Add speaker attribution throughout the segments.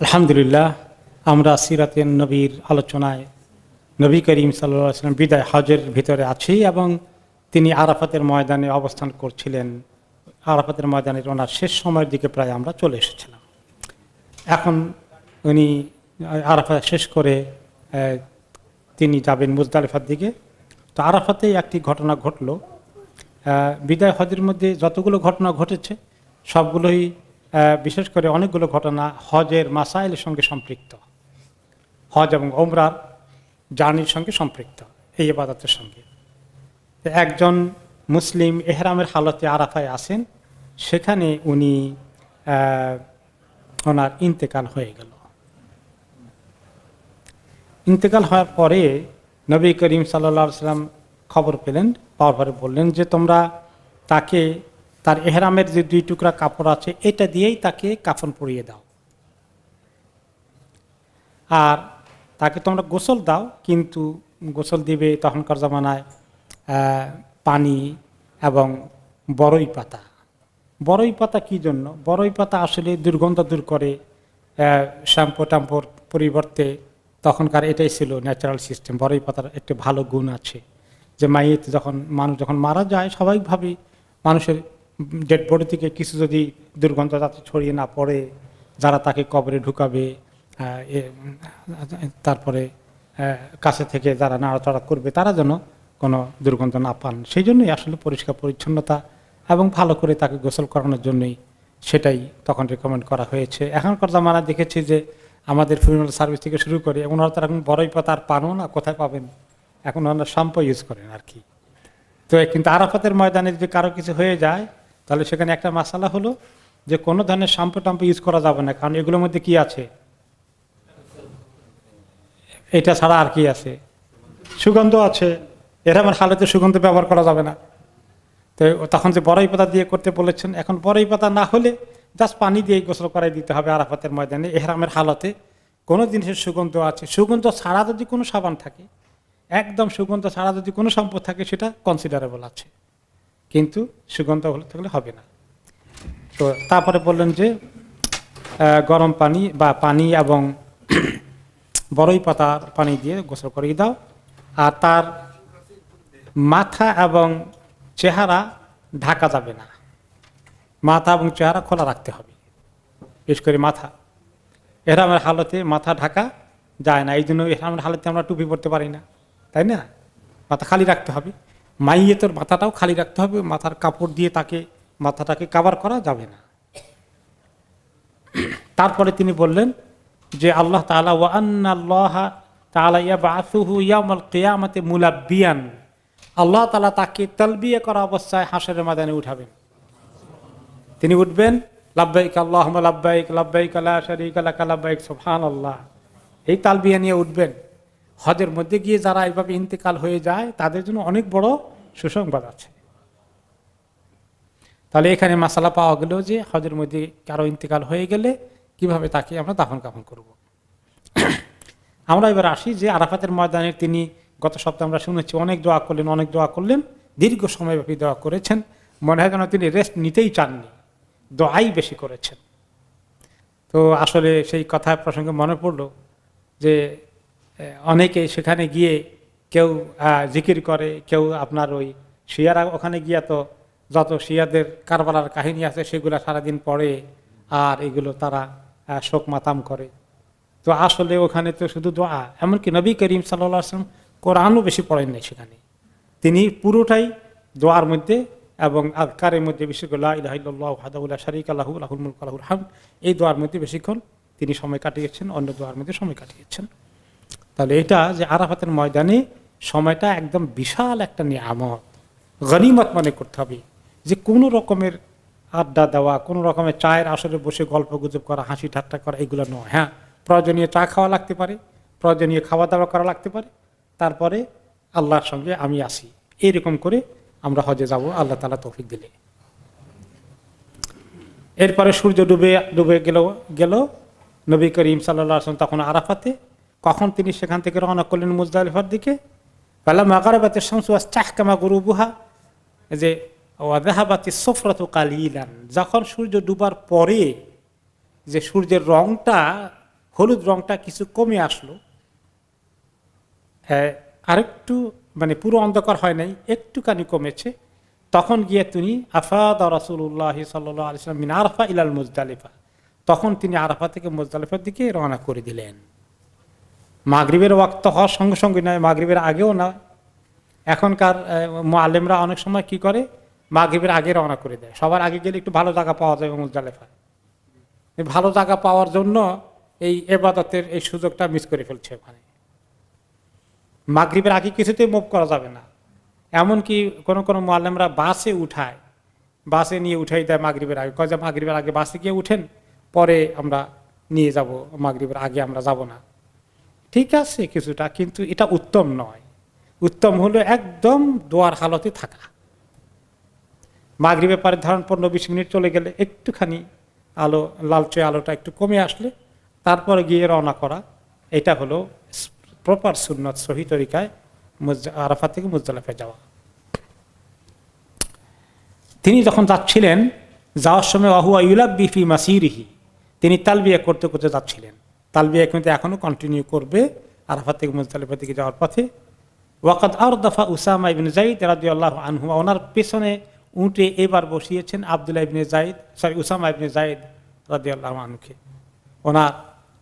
Speaker 1: আলহামদুলিল্লাহ, আমরা সিরাতের নবীর আলোচনায় নবী করিম সাল্লাল্লাহু আলাইহি ওয়াসাল্লাম বিদায় হজের ভিতরে আছি এবং তিনি আরাফাতের ময়দানে অবস্থান করছিলেন। আরাফাতের ময়দানের ওনার শেষ সময়ের দিকে প্রায় আমরা চলে এসেছিলাম। এখন উনি আরাফাত শেষ করে তিনি যাবেন মুজদালিফার দিকে। তো আরাফাতেই একটি ঘটনা ঘটল। বিদায় হজের মধ্যে যতগুলো ঘটনা ঘটেছে সবগুলোই বিশেষ করে অনেকগুলো ঘটনা হজের মাসাইলের সঙ্গে সম্পৃক্ত, হজ এবং ওমরার জার্নির সঙ্গে সম্পৃক্ত, এই ইবাদতের সঙ্গে। একজন মুসলিম এহরামের হালতে আরাফায় আসেন, সেখানে উনি ওনার ইন্তেকাল হয়ে গেল। ইন্তেকাল হওয়ার পরে নবী করিম সাল্লাল্লাহু আলাইহি ওয়াসাল্লাম খবর পেলেন, পাওয়ার পরে বললেন যে তোমরা তাকে তার এহরামের যে 2 টুকরা কাপড় আছে এটা দিয়েই তাকে কাফন পরিয়ে দাও, আর তাকে তোমরা গোসল দাও, কিন্তু গোসল দিবে তখনকার জামানায় পানি এবং বড়ই পাতা। বড়ই পাতা কী জন্য? বড়ই পাতা আসলে দুর্গন্ধ দূর করে, শ্যাম্পু ট্যাম্পুর পরিবর্তে তখনকার এটাই ছিল ন্যাচারাল সিস্টেম। বড়ই পাতার একটি ভালো গুণ আছে যে মানুষ যখন মারা যায় স্বাভাবিকভাবেই মানুষের ডেড বডি থেকে কিছু যদি দুর্গন্ধ যাতে ছড়িয়ে না পড়ে, যারা তাকে কবরে ঢুকাবে, তারপরে কাছে থেকে যারা নাড়াচাড়া করবে তারা যেন কোনো দুর্গন্ধ না পান, সেই জন্যই আসলে পরিষ্কার পরিচ্ছন্নতা এবং ভালো করে তাকে গোসল করানোর জন্যই সেটাই তখন রেকমেন্ড করা হয়েছে। এখনকার জামানা দেখেছি যে আমাদের ফুনেরাল সার্ভিস থেকে শুরু করে ওনারা তো এখন বড়ই পাতা আর পানও না, কোথায় পাবেন, এখন ওনারা শ্যাম্পু ইউজ করেন আর কি। তো কিন্তু আরাফাতের ময়দানে যদি কারো কিছু হয়ে যায় তাহলে সেখানে একটা মাসালা হলো যে কোনো ধরনের শ্যাম্পু ট্যাম্পু ইউজ করা যাবে না, কারণ এগুলোর মধ্যে কি আছে, এটা ছাড়া আর কি আছে, সুগন্ধ আছে। এরকমের হালতে সুগন্ধ ব্যবহার করা যাবে না। তো তখন যে বড়ই পাতা দিয়ে করতে বলেছেন, এখন বড়ই পাতা না হলে জাস্ট পানি দিয়ে গোসল করাই দিতে হবে আরাফাতের ময়দানে। এহরামের হালতে কোনো জিনিসের সুগন্ধ আছে, সুগন্ধ ছাড়া যদি কোনো সাবান থাকে, একদম সুগন্ধ ছাড়া যদি কোনো সম্পদ থাকে সেটা কনসিডারেবল আছে, কিন্তু সুগন্ধ হলে থাকলে হবে না। তো তারপরে বললেন যে গরম পানি বা পানি এবং বড়ই পাতার পানি দিয়ে গোসল করিয়ে দাও, আর তার মাথা এবং চেহারা ঢাকা যাবে না, মাথা এবং চেহারা খোলা রাখতে হবে, বিশেষ করে মাথা। এহরামের হালতে মাথা ঢাকা যায় না, এই জন্য এহরামের হালতে আমরা টুপি পরতে পারি না, তাই না? মাথা খালি রাখতে হবে। মাইয়েতের মাথাটাও খালি রাখতে হবে, মাথার কাপড় দিয়ে তাকে মাথাটাকে কাভার করা যাবে না। তারপরে তিনি বললেন যে আল্লাহ তাআলা ওয়া আন্নাল্লাহ তাআলা ইয়াবআসুহু ইয়াউমাল কিয়ামাতি মুলাব্বিয়ান, আল্লাহ তাআলা তাকে তালবিয়া করা অবস্থায় হাসরের ময়দানে উঠাবেন। তিনি উঠবেন লাব্বাইক আল্লাহুম্মা লাব্বাইক লাব্বাইক লা শারীকা লাকা লাব্বাইক সুবহানাল্লাহ, এই তালবিয়া নিয়ে উঠবেন। হজের মধ্যে গিয়ে যারা এইভাবে ইন্তেকাল হয়ে যায় তাদের জন্য অনেক বড় সুসংবাদ আছে। তাহলে এখানে মাসালা পাওয়া গেল যে হজের মধ্যে কারো ইন্তেকাল হয়ে গেলে কিভাবে তাকে আমরা দাফন কাফন করব। আমরা এবার আসি যে আরাফাতের ময়দানে তিনি গত সপ্তাহে আমরা শুনেছি অনেক দোয়া করলেন, দীর্ঘ সময়ব্যাপী দোয়া করেছেন। মনে হয় যেন তিনি রেস্ট নিতেই চাননি, দোয়াই বেশি করেছেন। তো আসলে সেই কথা প্রসঙ্গে মনে পড়ল যে অনেকে সেখানে গিয়ে কেউ জিকির করে, কেউ আপনার ওই শিয়ারা ওখানে গিয়া তো যত শিয়াদের কারবালার কাহিনী আছে সেগুলো সারাদিন পড়ে, আর এগুলো তারা শোক মাতাম করে। তো আসলে ওখানে তো শুধু দোয়া, এমনকি নবী করিম সাল্লাল্লাহু আলাইহি ওয়াসাল্লাম কোরআনও বেশি পড়েন নাই সেখানে, তিনি পুরোটাই দোয়ার মধ্যে এবং আযকারের মধ্যে, বিশেষ করে লা ইলাহা ইল্লাল্লাহু ওয়াহদাহু লা শারীকা লাহু লাহুল মুলকু ওয়া লাহুল হামদ, এই দোয়ার মধ্যে বেশিক্ষণ তিনি সময় কাটিয়েছেন, অন্য দোয়ার মধ্যে সময় কাটিয়েছেন। তাহলে এটা যে আরাফাতের ময়দানে সময়টা একদম বিশাল একটা নিয়ামত, গনিমত মনে করতে হবে, যে কোনো রকমের আড্ডা দেওয়া, কোনো রকমের চায়ের আসরে বসে গল্প গুজব করা, হাসি ঠাট্টা করা, এগুলো নয়। হ্যাঁ, প্রয়োজনীয় চা খাওয়া লাগতে পারে, প্রয়োজনীয় খাওয়া দাওয়া করা লাগতে পারে, তারপরে আল্লাহর সঙ্গে আমি আসি, এইরকম করে আমরা হজে যাব আল্লাহ তাআলা তৌফিক দিলে। এরপরে সূর্য ডুবে গেল নবী করিম সাল্লাল্লাহু আলাইহি ওয়াসাল্লাম তখন আরাফাতে। কখন তিনি সেখান থেকে রওনা করলেন মুজদালিফার দিকে? ফালাম্মা গারাবাতিশ শামসু ওয়াস্তাহকামা গুরুবুহা, যে ওয়াযাহাবাতিস সুফরাতু কালিলান, যখন সূর্য ডুবার পরে যে সূর্যের রংটা হলুদ রংটা কিছু কমে আসলো, আরেকটু মানে পুরো অন্ধকার হয় নাই, একটুখানি কমেছে, তখন গিয়ে তিনি আফাদা রাসূলুল্লাহ সাল্লাল্লাহু আলাইহি ওয়াসাল্লাম মিন আরাফা ইলাল মুজদালিফা, তখন তিনি আরাফা থেকে মুজদালিফার দিকে রওনা করে দিলেন। মাগরিবের ওয়াক্ত হওয়ার সঙ্গে সঙ্গে নয়, মাগরিবের আগেও নয়। এখনকার মুআল্লিমরা অনেক সময় কি করে, মাগরিবের আগে রওনা করে দেয়, সবার আগে গেলে একটু ভালো জায়গা পাওয়া যায় মুজদালিফায়। এই ভালো জায়গা পাওয়ার জন্য এই ইবাদতের এই সুযোগটা মিস করে ফেলছে। ওখানে মাগরিবের আগে কিছুতেই মুভ করা যাবে না। এমনকি কোনো কোনো মুআল্লিমরা বাসে উঠায়, বাসে নিয়ে উঠাই দেয় মাগরিবের আগে, কয় যে মাগরিবের আগে বাসে গিয়ে উঠেন, পরে আমরা নিয়ে যাব, মাগরিবের আগে আমরা যাব না। ঠিক আছে কিছুটা, কিন্তু এটা উত্তম নয়। উত্তম হলো একদম দোয়ার হালতে থাকা। মাগরিবের পরে ধরেন 15-20 মিনিট চলে গেলে একটুখানি আলো, লালচে আলোটা একটু কমে আসলে তারপরে গিয়ে রওনা করা, এটা হলো প্রপার সুন্নত, সহি তরিকায় আরাফা থেকে মুজদালিফায় যাওয়া। তিনি যখন যাচ্ছিলেন, যাওয়ার সময় ওয়াহুয়া ইউলাব্বি ফি মাসিরিহি, তিনি তালবিয়া করতে করতে যাচ্ছিলেন। তালবিয়া কিন্তু এখনো কন্টিনিউ করবে আরাফা থেকে মুজদালিফার দিকে যাওয়ার পথে। ওয়াকাদ আরদাফা উসামা ইবনে যায়েদ রাদিয়াল্লাহু আনহু, ওনার পেছনে উঠে এবার বসিয়েছেন আব্দুল্লাহ ইবনে যায়েদ, উসামা ইবনে যায়েদ রাদিয়াল্লাহু আনহুকে। ওনার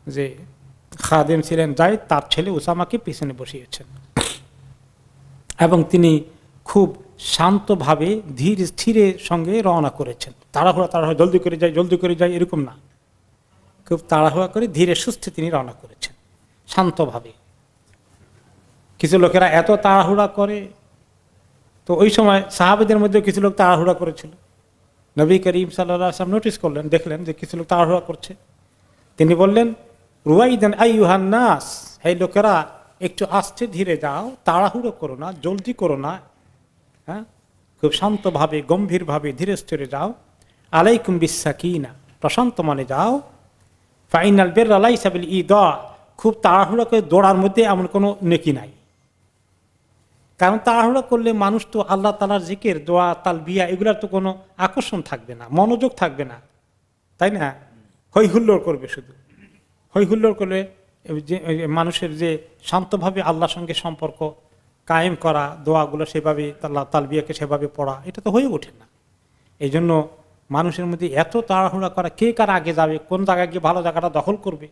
Speaker 1: যে খাদেম ছিলেন যায়েদ, তার ছেলে উসামাকে পিছনে বসিয়েছেন। এবং তিনি খুব শান্তভাবে ধীর স্থিরের সঙ্গে রওনা করেছেন। তাড়াহুড়া জলদি করে যাই এরকম না, খুব তাড়াহুড়া করে ধীরে সুস্থে তিনি রওনা করেছেন শান্তভাবে। কিছু লোকেরা এত তাড়াহুড়া করে, তো ওই সময় সাহাবীদের মধ্যে কিছু লোক তাড়াহুড়া করেছিল। নবী করিম সাল্লাল্লাহু আলাইহি ওয়াসাল্লাম নোটিস করলেন, দেখলেন যে কিছু লোক তাড়াহুড়া করছে। তিনি বললেন, রুয়াইদান আইয়ুহান নাস, হে লোকেরা একটু আস্তে ধীরে যাও, তাড়াহুড়ো করো না, জলদি করো না, হ্যাঁ, খুব শান্তভাবে গম্ভীরভাবে ধীরে স্থিরে যাও। আলাইকুম বিসাকিনা, প্রশান্ত মনে যাও। ফাইনাল বিররা লাইসা বিল ইদা, খুব তাড়াহুড়ো করে দৌড়ার মধ্যে এমন কোনো নেকি নাই। কারণ তাড়াহুড়ো করলে মানুষ তো আল্লাহ তাআলার জিকির, দোয়া, তালবিয়া এগুলার তো কোনো আকর্ষণ থাকবে না, মনোযোগ থাকবে না, তাই না? হই হুল্লোড় করবে শুধু। হই হুল্লোড় করলে যে মানুষের যে শান্তভাবে আল্লাহর সঙ্গে সম্পর্ক কায়েম করা, দোয়াগুলো সেভাবে তালবিয়াকে সেভাবে পড়া, এটা তো হয়ে ওঠে না। এই জন্য মানুষের মধ্যে এত তাড়াহুড়া করা, কে কার আগে যাবে, কোন জায়গায় গিয়ে ভালো জায়গাটা দখল করবে,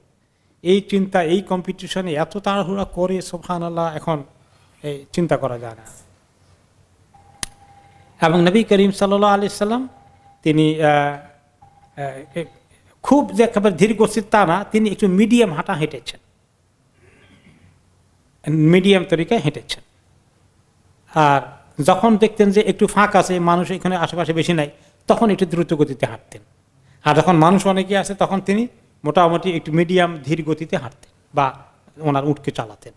Speaker 1: এই চিন্তা, এই কম্পিটিশনে এত তাড়াহুড়া করে সুবহানাল্লাহ, এখন এই চিন্তা করা যায় না। এবং নবী করিম সাল্লাল্লাহু আলাইহি সাল্লাম তিনি খুব যে একেবারে ধীর গতির তা না, তিনি একটু মিডিয়াম হাঁটা হেঁটেছেন, মিডিয়াম তরিকায় হেঁটেছেন। আর যখন দেখতেন যে একটু ফাঁক আছে, মানুষ এখানে আশেপাশে বেশি নাই, তখন একটু দ্রুত গতিতে হাঁটতেন। আর যখন মানুষ অনেকে আছে, তখন তিনি মোটামুটি একটু মিডিয়াম ধীর গতিতে হাঁটতেন বা ওনার উটকে চালাতেন।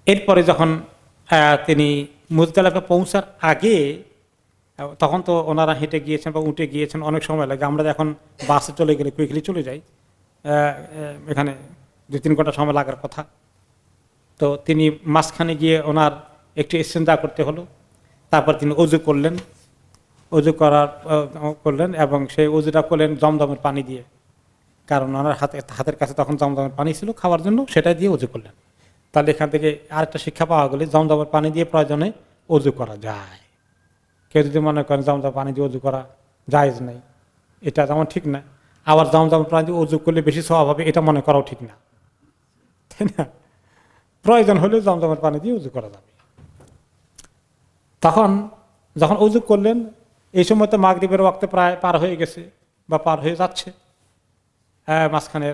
Speaker 1: এরপরে যখন তিনি মুজদালিফা পৌঁছার আগে, তখন তো ওনারা হেঁটে গিয়েছেন বা উঠে গিয়েছেন, অনেক সময় লাগে। আমরা এখন বাসে চলে গেলে কুইকলি চলে যাই, এখানে 2-3 ঘন্টা সময় লাগার কথা। তো তিনি মাঝখানে গিয়ে ওনার একটু ইস্তেঞ্জা করতে হলো। তারপর তিনি অজু করলেন, করলেন এবং সেই অজুটা করলেন জমজমের পানি দিয়ে, কারণ ওনার হাতের কাছে তখন জমজমের পানি ছিল খাওয়ার জন্য, সেটা দিয়ে অজু করলেন। তাহলে এখান থেকে আরেকটা শিক্ষা পাওয়া গেলে জমজমের পানি দিয়ে প্রয়োজনে অজু করা যায়। কেউ যদি মনে করেন জমজমের পানি দিয়ে অজু করা জায়েজ নেই, এটা যেমন ঠিক না, আবার জমজমের পানি দিয়ে অজু করলে বেশি সওয়াব হবে, এটা মনে করাও ঠিক না, তাই না? প্রয়োজন হলে জমজমের পানি দিয়ে অজু করা যাবে। তখন যখন অজু করলেন, এই সময় তো মাগরিবের ওয়াক্তে প্রায় পার হয়ে গেছে বা পার হয়ে যাচ্ছে, মাঝখানে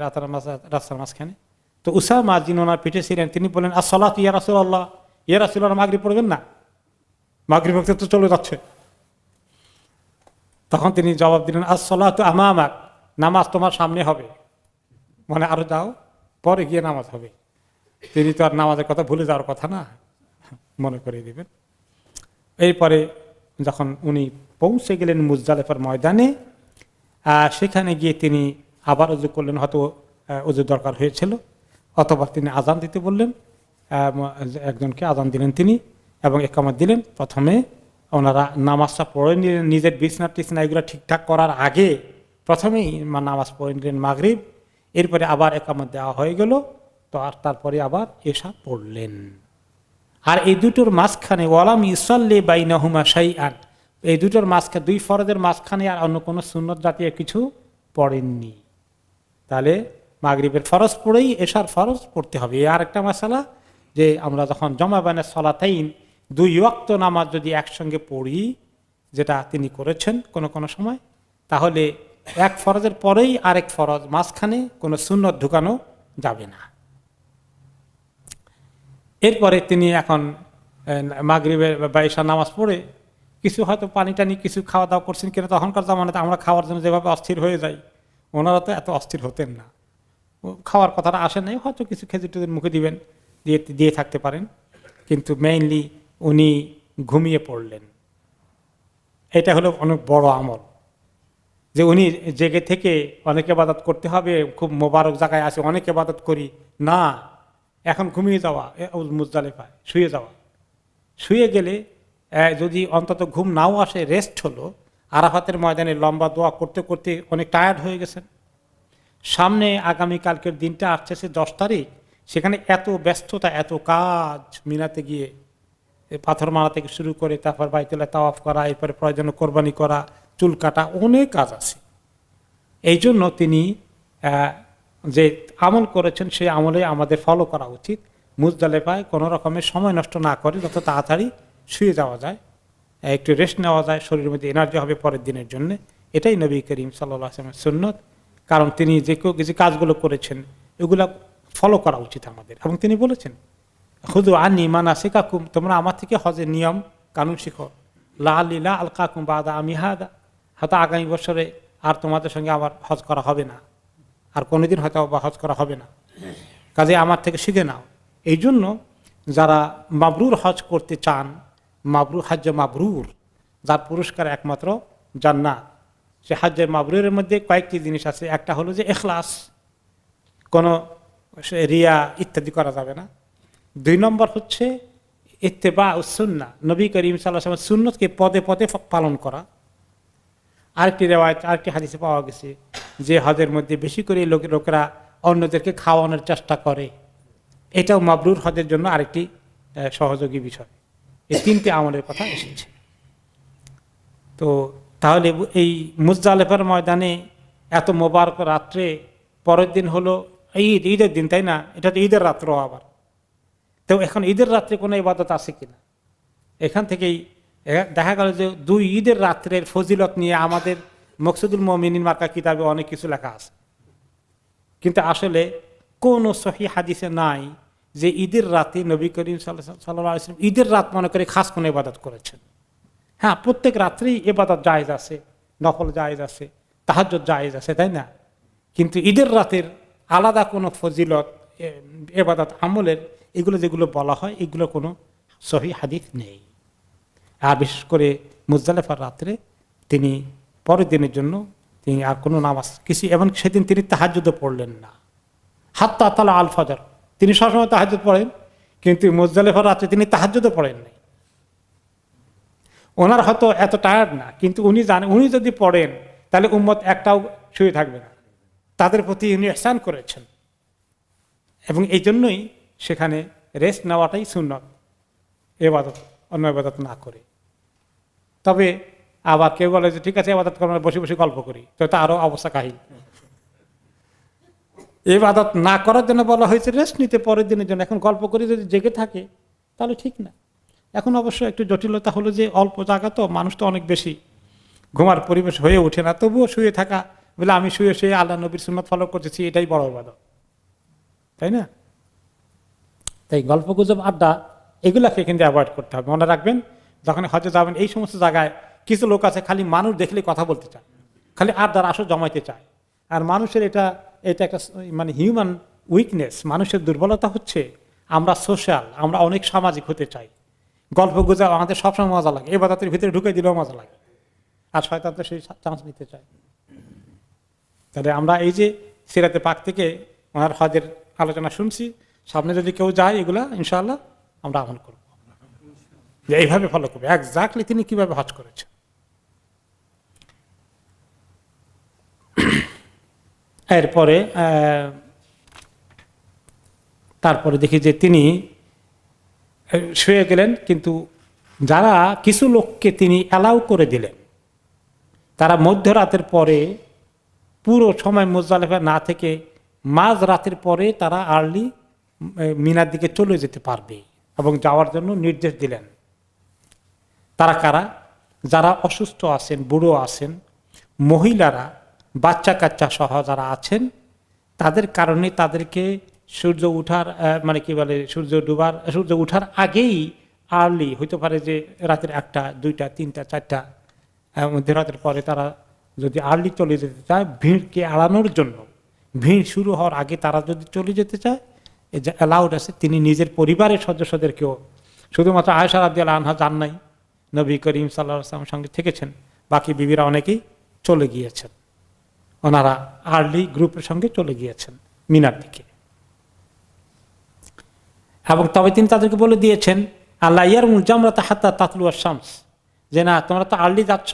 Speaker 1: রাস্তার মাঝখানে। তো উসামা যিনি ওনার পিঠে ছিলেন, তিনি বললেন, আসসালাতু ইয়া রাসূলুল্লাহ, ইয়া রাসূলুল্লাহ, মাগরিব পড়বেন না? মাগরিব ওয়াক্তে তো চলে যাচ্ছে। তখন তিনি জবাব দিলেন, আসসালাতু আমামাক, নামাজ তোমার সামনে হবে, মানে আরো যাও, পরে গিয়ে নামাজ হবে। তিনি তো আর নামাজের কথা ভুলে যাওয়ার কথা না, মনে করিয়ে দিবেন। এরপরে যখন উনি পৌঁছে গেলেন মুজদালিফার ময়দানে, সেখানে গিয়ে তিনি আবার অজু করলেন, হয়তো অজু দরকার হয়েছিল, অথবা তিনি আজান দিতে বললেন, একজনকে আজান দিলেন তিনি এবং ইকামত দিলেন। প্রথমে ওনারা নামাজটা পড়ে নিলেন, নিজের বিছনা টিছনা এগুলো ঠিকঠাক করার আগে প্রথমেই নামাজ পড়লেন মাগরিব, এরপরে আবার একামত দেওয়া হয়ে গেল, তো আর তারপরে আবার এশা পড়লেন। আর এই দুটোর মাঝখানে ওয়ালাম ইউসাল্লি বাইনাহুমা শাইআন, এই দুটোর মাঝখানে, দুই ফরজের মাঝখানে আর অন্য কোনো সুন্নত জাতীয় কিছু পড়েননি। তাহলে মাগরিবের ফরজ পড়েই এশার ফরজ পড়তে হবে। আর একটা মাসালা, যে আমরা যখন জমা বায়না সলাতাইন, দুই ওয়াক্ত নামাজ যদি একসঙ্গে পড়ি, যেটা তিনি করেছেন কোনো কোনো সময়, তাহলে এক ফরজের পরেই আরেক ফরজ, মাঝখানে কোনো সুন্নত ঢুকানো যাবে না। এরপরে তিনি এখন মাগরিবের বা এশার নামাজ পড়ে কিছু হয়তো পানি টানি কিছু খাওয়া দাওয়া করছেন কিনা, তখনকার জামানাতে আমরা খাওয়ার জন্য যেভাবে অস্থির হয়ে যাই, ওনারা তো এত অস্থির হতেন না, খাওয়ার কথাটা আসে নাই, হয়তো কিছু খেজুর টেজুর মুখে দিবেন, দিয়ে থাকতে পারেন, কিন্তু মেইনলি উনি ঘুমিয়ে পড়লেন। এটা হলো অনেক বড় আমল, যে উনি জেগে থেকে অনেক ইবাদত করতে হবে, খুব মোবারক জায়গায় আছে, অনেক ইবাদত করি না, এখন ঘুমিয়ে যাওয়া, মুজদালিফায় শুয়ে যাওয়া। শুয়ে গেলে যদি অন্তত ঘুম নাও আসে, রেস্ট হলো, আরাফাতের ময়দানে লম্বা দোয়া করতে করতে অনেক টায়ার্ড হয়ে গেছেন, সামনে আগামীকালকের দিনটা আসছে 10 তারিখ, সেখানে এত ব্যস্ততা, এত কাজ, মিনাতে গিয়ে পাথর মারা থেকে শুরু করে তারপর বাইতুল্লাহ তাওয়াফ করা, এরপরে প্রয়োজনে কোরবানি করা, চুল কাটা, অনেক কাজ আছে। এই জন্য তিনি যে আমল করেছেন সেই আমলে আমাদের ফলো করা উচিত। মুজদালিফায় কোনো রকমের সময় নষ্ট না করে যত তাড়াতাড়ি শুয়ে যাওয়া যায়, একটু রেস্ট নেওয়া যায়, শরীরের মধ্যে এনার্জি হবে পরের দিনের জন্য। এটাই নবী করিম সাল্লাল্লাহু আলাইহি ওয়াসাল্লামের সুন্নত। কারণ তিনি যে কাজগুলো করেছেন এগুলা ফলো করা উচিত আমাদের। এবং তিনি বলেছেন, খুদু আন্নী মানাসিকাকুম, তোমরা আমার থেকে হজের নিয়ম কানুন শিখো, লা আল্লিলা আলকাকুম বাদা আমি হাদা, হয়তো আগামী বছরে আর তোমাদের সঙ্গে আবার হজ করা হবে না, আর কোনোদিন হয়তো বা হজ করা হবে না, কাজে আমার থেকে শিখে নাও। এই জন্য যারা মাবরুর হজ করতে চান, মাবরুর হজ্জে মাবরুর, যার পুরস্কার একমাত্র জান্নাত, সে হজ্জে মাবরুরের মধ্যে কয়েকটি জিনিস আছে। একটা হলো যে ইখলাস, কোনো রিয়া ইত্যাদি করা যাবে না। 2 নম্বর হচ্ছে ইত্তেবা সুন্নাহ, নবী করিম সাল্লাল্লাহু আলাইহি ওয়াসাল্লাম সুন্নতকে পদে পদে পালন করা। আরেকটি রেওয়ায়েত, আরেকটি হাদিসে পাওয়া গেছে যে হজের মধ্যে বেশি করে লোকেরা অন্যদেরকে খাওয়ানোর চেষ্টা করে, এটাও মাবরুর হজের জন্য আরেকটি সহযোগী বিষয়। এই 3টে আমলের কথা এসেছে। তো তাহলে এই মুজদালিফার ময়দানে এত মোবারক রাত্রে, পরের দিন হলো ঈদের দিন, তাই না? এটা তো ঈদের রাত্র আবার। তো এখন ঈদের রাত্রে কোনো ইবাদত আছে কিনা? এখান থেকেই দেখা গেল যে 2 ঈদের রাত্রের ফজিলত নিয়ে আমাদের মকসুদুল মুমিনিন মার্কা কিতাবে অনেক কিছু লেখা আছে, কিন্তু আসলে কোন সহিহ হাদিসে নাই যে ঈদের রাতে নবী করিম সাল্লাল্লাহু আলাইহি ওয়াসাল্লাম ঈদের রাত মনে করে খাস কোনো ইবাদত করেছেন। হ্যাঁ, প্রত্যেক রাত্রেই ইবাদত জায়েজ আছে, নফল জায়েজ আছে, তাহাজ্জুদ জায়েজ আছে, তাই না? কিন্তু ঈদের রাতের আলাদা কোনো ফজিলত, ইবাদত আমলের এগুলো যেগুলো বলা হয়, এগুলো কোনো সহিহ হাদিস নেই। আর বিশেষ করে মুজদালিফার রাত্রে তিনি পরের দিনের জন্য তিনি আর কোনো নামাজ কিছু, এবং সেদিন তিনি তাহাজ্জুদও পড়লেন না, হাত্তা তালা আল ফজর। তিনি সবসময় তাহাজ্জুদ পড়েন, কিন্তু মুজদালিফার রাত্রে তিনি তাহাজ্জুদও পড়েন নাই। ওনার হয়তো এত টায়ার্ড না, কিন্তু উনি জানেন উনি যদি পড়েন তাহলে উম্মত একটাও শুয়ে থাকবে না, তাদের প্রতি উনি ইহসান করেছেন। এবং এই জন্যই সেখানে রেস্ট নেওয়াটাই সুন্নত, ইবাদত, অন্য ইবাদত না করে। তবে আবার কেউ বলে যে ঠিক আছে ইবাদত করে বসে বসে গল্প করি, তো তা আরো অবস্থা কাহিল। ইবাদত না করার জন্য বলা হয়েছে রেস্ট নিতে পরের দিনের জন্য। এখন গল্প করে যদি জেগে থাকে তাহলে ঠিক না। এখন অবশ্য একটু জটিলতা হলো যে অল্প জায়গা তো, মানুষ তো অনেক বেশি, ঘুমার পরিবেশ হয়ে ওঠে না, তবুও শুয়ে থাকা বলে আমি শুয়ে শুয়ে আল্লাহ নবীর সুন্নাত ফলো করতেছি, এটাই বড় ইবাদত, তাই না? তাই গল্প গুজব, আড্ডা, এগুলাকে কিন্তু অ্যাভয়েড করতে হবে। মনে রাখবেন, যখন হজে যাবেন এই সমস্ত জায়গায় কিছু লোক আছে খালি মানুষ দেখলে কথা বলতে চায়, খালি আড্ডার আসর জমাইতে চায়। আর মানুষের এটা একটা মানে হিউম্যান উইকনেস, মানুষের দুর্বলতা হচ্ছে আমরা সোশ্যাল, আমরা অনেক সামাজিক হতে চাই। গল্প গুজব আমাদের সবসময় মজা লাগে, ইবাদতের ভিতরে ঢুকে দিলেও মজা লাগে, আর শয়তান তো সেই চান্স নিতে চায়। তাহলে আমরা এই যে সিরাতে পাক থেকে ওনার হজের আলোচনা শুনছি, সামনে যদি কেউ যায় এগুলা ইনশাআল্লাহ আমরা আমল করব, যে এইভাবে ফলো করবে এক্স্যাক্টলি তিনি কিভাবে হজ করেছেন। এরপরে তারপরে দেখি যে তিনি শুয়ে গেলেন, কিন্তু যারা কিছু লোককে তিনি অ্যালাউ করে দিলেন, তারা মধ্যরাতের পরে পুরো সময় মুজদালিফা না থেকে মাঝ রাতের পরে তারা আর্লি মিনার দিকে চলে যেতে পারবে এবং যাওয়ার জন্য নির্দেশ দিলেন। তারা কারা? যারা অসুস্থ আছেন, বুড়ো আছেন, মহিলারা, বাচ্চা কাচ্চা সহ যারা আছেন, তাদের কারণে তাদেরকে সূর্য উঠার মানে কি বলে সূর্য উঠার আগেই আর্লি হইতে পারে যে রাতের 1টা, 2টা, 3টা, 4টা মধ্যরাতের পরে তারা যদি আর্লি চলে যেতে চায় ভিড়কে এড়ানোর জন্য, ভিড় শুরু হওয়ার আগে তারা যদি চলে যেতে চায়, এই যে অ্যালাউড আছে। তিনি নিজের পরিবারের সদস্যদেরকেও, শুধুমাত্র আয়েশা রাদিয়াল্লাহু আনহা যান নাই, নবী করিম সাল্লাল্লাহু আলাইহি ওয়াসাল্লামের সঙ্গে থেকেছেন, বাকি বিবিরা অনেকেই চলে গিয়েছেন, ওনারা আর্লি গ্রুপের সঙ্গে চলে গিয়েছেন মিনার দিকে। এবং তবে তিনি তাদেরকে বলে দিয়েছেন, আল্লাহ ইয়ারমুল জামরাতা হাত্তা তাতলুয়া শামস, যে না তোমরা তো আর্লি যাচ্ছ,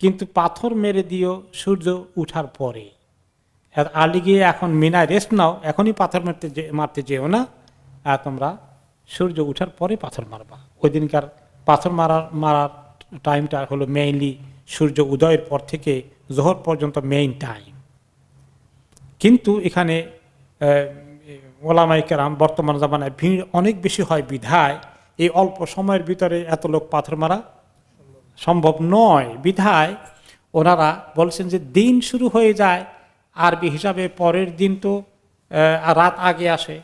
Speaker 1: কিন্তু পাথর মেরে দিও সূর্য উঠার পরে। আর্লি গিয়ে এখন মিনায় রেস্ট নাও, এখনই পাথর মারতে যেও না, তোমরা সূর্য উঠার পরে পাথর মারবা। ওই দিনকার পাথর মারার টাইমটা হলো মেইনলি সূর্য উদয়ের পর থেকে জোহর পর্যন্ত মেইন টাইম। কিন্তু এখানে ওলামায়ে কেরাম বর্তমান জামানায় ভিড় অনেক বেশি হয় বিধায় এই অল্প সময়ের ভিতরে এত লোক পাথর মারা সম্ভব নয়। বিধায় ওনারা বলছেন যে দিন শুরু হয়ে যায় আরবি হিসাবে পরের দিন তো রাত আগে আসে,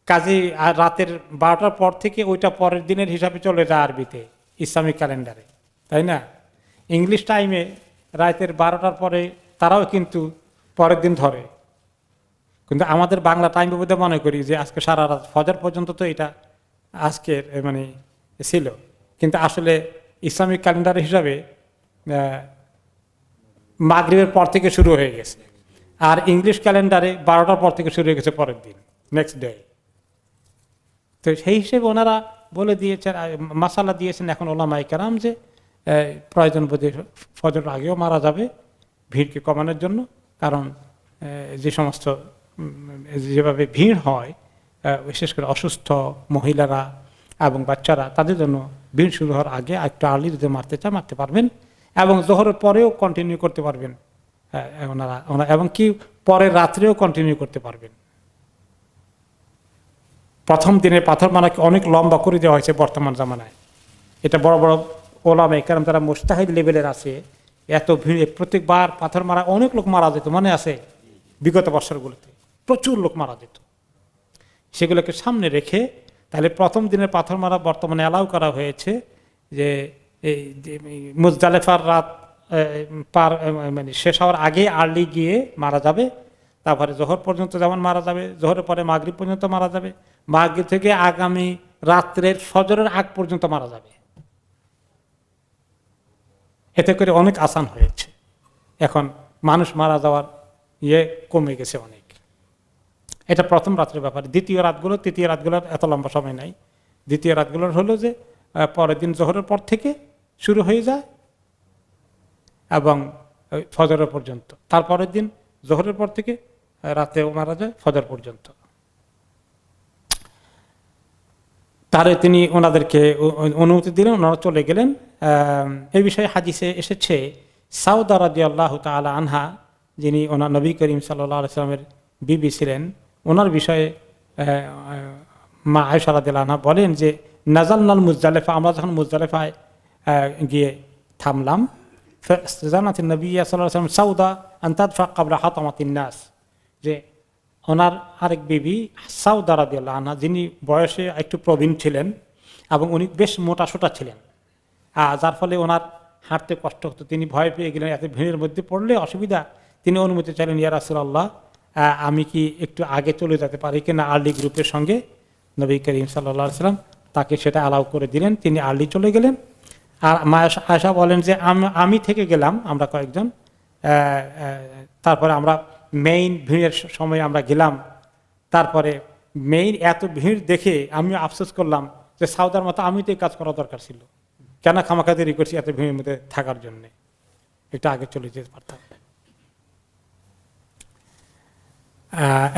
Speaker 1: কাজে আর রাতের 12টার পর থেকে ওইটা পরের দিনের হিসাবে চলে যায় আরবিতে, ইসলামিক ক্যালেন্ডারে, তাই না? ইংলিশ টাইমে রাতের 12টার পরে তারাও কিন্তু পরের দিন ধরে, কিন্তু আমাদের বাংলা টাইম বোধ মনে করি যে আজকে সারা রাত ফজর পর্যন্ত তো এটা আজকের মানে ছিল, কিন্তু আসলে ইসলামিক ক্যালেন্ডার হিসাবে মাগরিবের পর থেকে শুরু হয়ে গেছে, আর ইংলিশ ক্যালেন্ডারে 12টার পর থেকে শুরু হয়ে গেছে পরের দিন, নেক্সট ডে। তো সেই হিসেবে ওনারা বলে দিয়েছেন, মাসালা দিয়েছেন এখন ওলামায়ে কেরাম যে প্রয়োজন বোধে ফজর আগেও মারা যাবে ভিড়কে কমানোর জন্য, কারণ যে সমস্ত যেভাবে ভিড় হয় বিশেষ করে অসুস্থ মহিলারা এবং বাচ্চারা, তাদের জন্য ভিড় শুরু হওয়ার আগে একটু আর্লি যদি মারতে চায় মারতে পারবেন, এবং জোহরের পরেও কন্টিনিউ করতে পারবেন ওনারা, এবং কি পরের রাত্রেও কন্টিনিউ করতে পারবেন। প্রথম দিনে পাথর মারাকে অনেক লম্বা করে দেওয়া হয়েছে বর্তমান জামানায়, এটা বড় বড় ওলামায়ে কেরাম তারা মুস্তাহিদ লেভেলের আছে, এত ভিড়ে প্রত্যেকবার পাথর মারা অনেক লোক মারা যেত, মনে আছে বিগত বছরগুলোতে প্রচুর লোক মারা যেত। সেগুলোকে সামনে রেখে তাহলে প্রথম দিনের পাথর মারা বর্তমানে অ্যালাউ করা হয়েছে যে মুজদালিফার রাত পার মানে শেষ হওয়ার আগে আর্লি গিয়ে মারা যাবে, তারপরে জোহর পর্যন্ত যেমন মারা যাবে, জোহরের পরে মাগরিব পর্যন্ত মারা যাবে, মাগরিব থেকে আগামী রাত্রের ফজরের আগ পর্যন্ত মারা যাবে। এতে করে অনেক আসান হয়েছে, এখন মানুষ মারা যাওয়ার কমে গেছে অনেক। এটা প্রথম রাত্রের ব্যাপারে। তৃতীয় রাতগুলোর এত লম্বা সময় নাই। দ্বিতীয় রাতগুলোর হলো যে পরের দিন জোহরের পর থেকে শুরু হয়ে যায় এবং ফজরের পর্যন্ত, তারপরের দিন জোহরের পর থেকে রাতেও মারা যায় ফজর পর্যন্ত। তাহলে তিনি ওনাদেরকে অনুমতি দিলেন, ওনারা চলে গেলেন। এই বিষয়ে হাদিসে এসেছে সাউদা রাদিয়াল্লাহু তাআলা আনহা, যিনি ওনার নবী করিম সাল্লাল্লাহু আলাইহি ওয়াসাল্লামের বিবি ছিলেন, ওনার বিষয়ে মা আয়েশা রাদিয়াল্লাহু আনহা বলেন যে নাজালনাল মুজদালিফা, আমরা যখন মুজদালিফায় গিয়ে থামলাম, ফাস্তাজানাতিন নবী সাল্লাল্লাহু আলাইহি ওয়াসাল্লাম সাউদা আন তাদফা ক্বাবলা হাতামাতিন নাস, যে ওনার আরেক বিবি সাউদা রাদিয়াল্লাহু আনহা, যিনি বয়সে একটু প্রবীণ ছিলেন এবং উনি বেশ মোটাসোটা ছিলেন, যার ফলে ওনার হাঁটতে কষ্ট হতো। তিনি ভয় পেয়ে গেলেন এত ভিড়ের মধ্যে পড়লে অসুবিধা, তিনি অনুমতি চাইলেন, ইয়া রাসূলুল্লাহ আমি কি একটু আগে চলে যেতে পারি কিনা আর্লি গ্রুপের সঙ্গে। নবী করিম সাল্লাল্লাহু আলাইহি ওয়াসাল্লাম তাকে সেটা অ্যালাউ করে দিলেন, তিনি আর্লি চলে গেলেন। আর মা আয়েশা বলেন যে আমি থেকে গেলাম, আমরা কয়েকজন, তারপরে আমরা মেইন ভিড়ের সময় আমরা গেলাম, তারপরে মেইন এত ভিড় দেখে আমি আফসোস করলাম যে সাউদার মতো আমি তো এই কাজ করা দরকার ছিল, কেন খামাখা দেরি করছি এত ভিড়ের মধ্যে থাকার জন্যে, একটু আগে চলে যেতে পারতাম।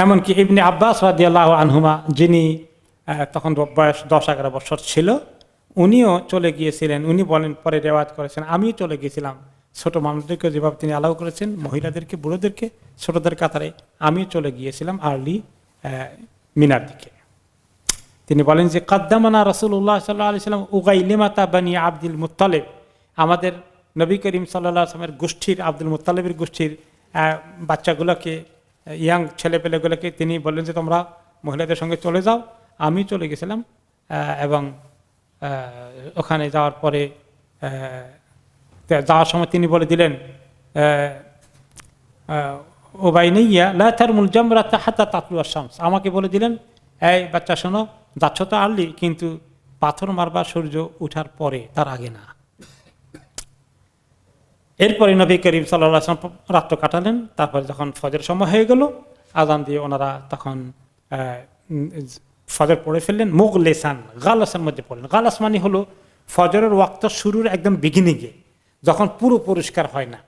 Speaker 1: এমনকি ইবনে আব্বাস রাদিয়াল্লাহু আনহুমা, যিনি তখন বয়স 10-11 বছর ছিল, উনিও চলে গিয়েছিলেন। উনি বলেন, পরে রেওয়ায়াত করেছেন, আমিও চলে গিয়েছিলাম ছোট মানুষদেরকে যেভাবে তিনি অ্যালাউ করেছেন, মহিলাদেরকে, বুড়োদেরকে, ছোটদের কাতারে আমিও চলে গিয়েছিলাম আর্লি মিনার দিকে। তিনি বলেন যে কাদ্দামানা রাসূলুল্লাহ সাল্লাল্লাহু আলাইহি ওয়াসাল্লাম উগাইলিমাতা বানি আব্দুল মুত্তালিব, আমাদের নবী করিম সাল্লাল্লাহু আলাইহি ওয়াসাল্লামের গোষ্ঠীর, আব্দুল মুত্তালিবের গোষ্ঠীর বাচ্চাগুলোকে, ইয়াং ছেলেপেলেগুলোকে তিনি বললেন যে তোমরা মহিলাদের সঙ্গে চলে যাও। আমি চলে গেছিলাম এবং ওখানে যাওয়ার পরে যাওয়ার সময় তিনি বলে দিলেন, উবাইনিয়া লা তারমুল জামরাতা হাত্তা তাতলু আশ-শামস, আমাকে বলে দিলেন, এই বাচ্চা শোনো, যাচ্ছ তো আর্লি, কিন্তু পাথর মারবা সূর্য উঠার পরে, তার আগে না। এরপরে নবী করিম সাল্লাল্লাহু আলাইহি ওয়াসাল্লাম রাত্র কাটালেন। তারপরে যখন ফজর সময় হয়ে গেল, আজান দিয়ে ওনারা তখন ফজর পড়ে ফেললেন। মুগলেসান, গালাসের মধ্যে পড়লেন। গালাস মানে হলো ফজরের ওয়াক্ত শুরুর একদম বিগিনিংয়ে, যখন পুরো পরিষ্কার হয় না,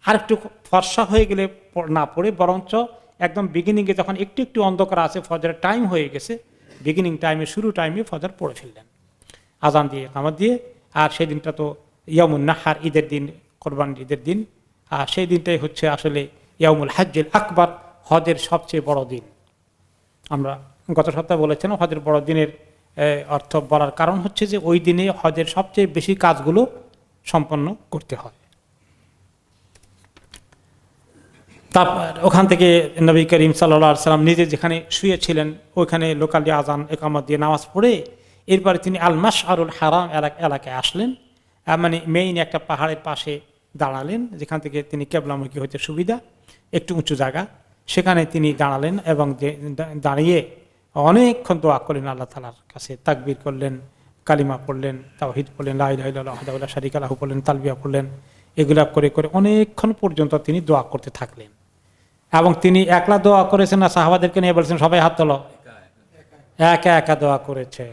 Speaker 1: আর একটু ফর্সা হয়ে গেলে না পড়ে, বরঞ্চ একদম বিগিনিংয়ে যখন একটু একটু অন্ধকার আছে, ফজরের টাইম হয়ে গেছে, বিগিনিং টাইমে, শুরু টাইমে ফজর পড়ে ফেললেন আজান দিয়ে, কামাত দিয়ে। আর সেই দিনটা তো ইয়ামুন নাহার, ঈদের দিন, কোরবানির ঈদের দিন। আর সেই দিনটাই হচ্ছে আসলে ইয়ামুল হাজ্জুল আকবার, হজের সবচেয়ে বড় দিন। আমরা গত সপ্তাহে বলেছিলাম হজের বড় দিনের অর্থ বলার কারণ হচ্ছে যে ওই দিনে হজের সবচেয়ে বেশি কাজগুলো সম্পন্ন করতে হয়। তারপর ওখান থেকে নবী করিম সাল্লাল্লাহু আলাইহি ওয়াসাল্লাম নিজে যেখানে শুয়েছিলেন ওইখানে লোকালি আজান একামত দিয়ে নামাজ পড়ে এরপরে তিনি আল মাশআরুল হারাম এলাকায় আসলেন। মানে মেইন একটা পাহাড়ের পাশে দাঁড়ালেন, যেখান থেকে তিনি কেবলামুখী হইতে সুবিধা, একটু উঁচু জায়গা, সেখানে তিনি দাঁড়ালেন এবং দাঁড়িয়ে অনেকক্ষণ দোয়া করলেন আল্লাহ তাআলার কাছে। তাকবীর করলেন, কালিমা পড়লেন, তাওহীদ পড়লেন, লা ইলাহা ইল্লাল্লাহু ওয়াহদাহু লা শারীকা লাহু পড়লেন, তালবিয়া পড়লেন। এগুলা করে করে অনেকক্ষণ পর্যন্ত তিনি দোয়া করতে থাকলেন। এবং তিনি একলা দোয়া করেছেন না, সাহাবাদেরকে নিয়ে বলছেন সবাই হাত তোলো, একা একা দোয়া করেছে,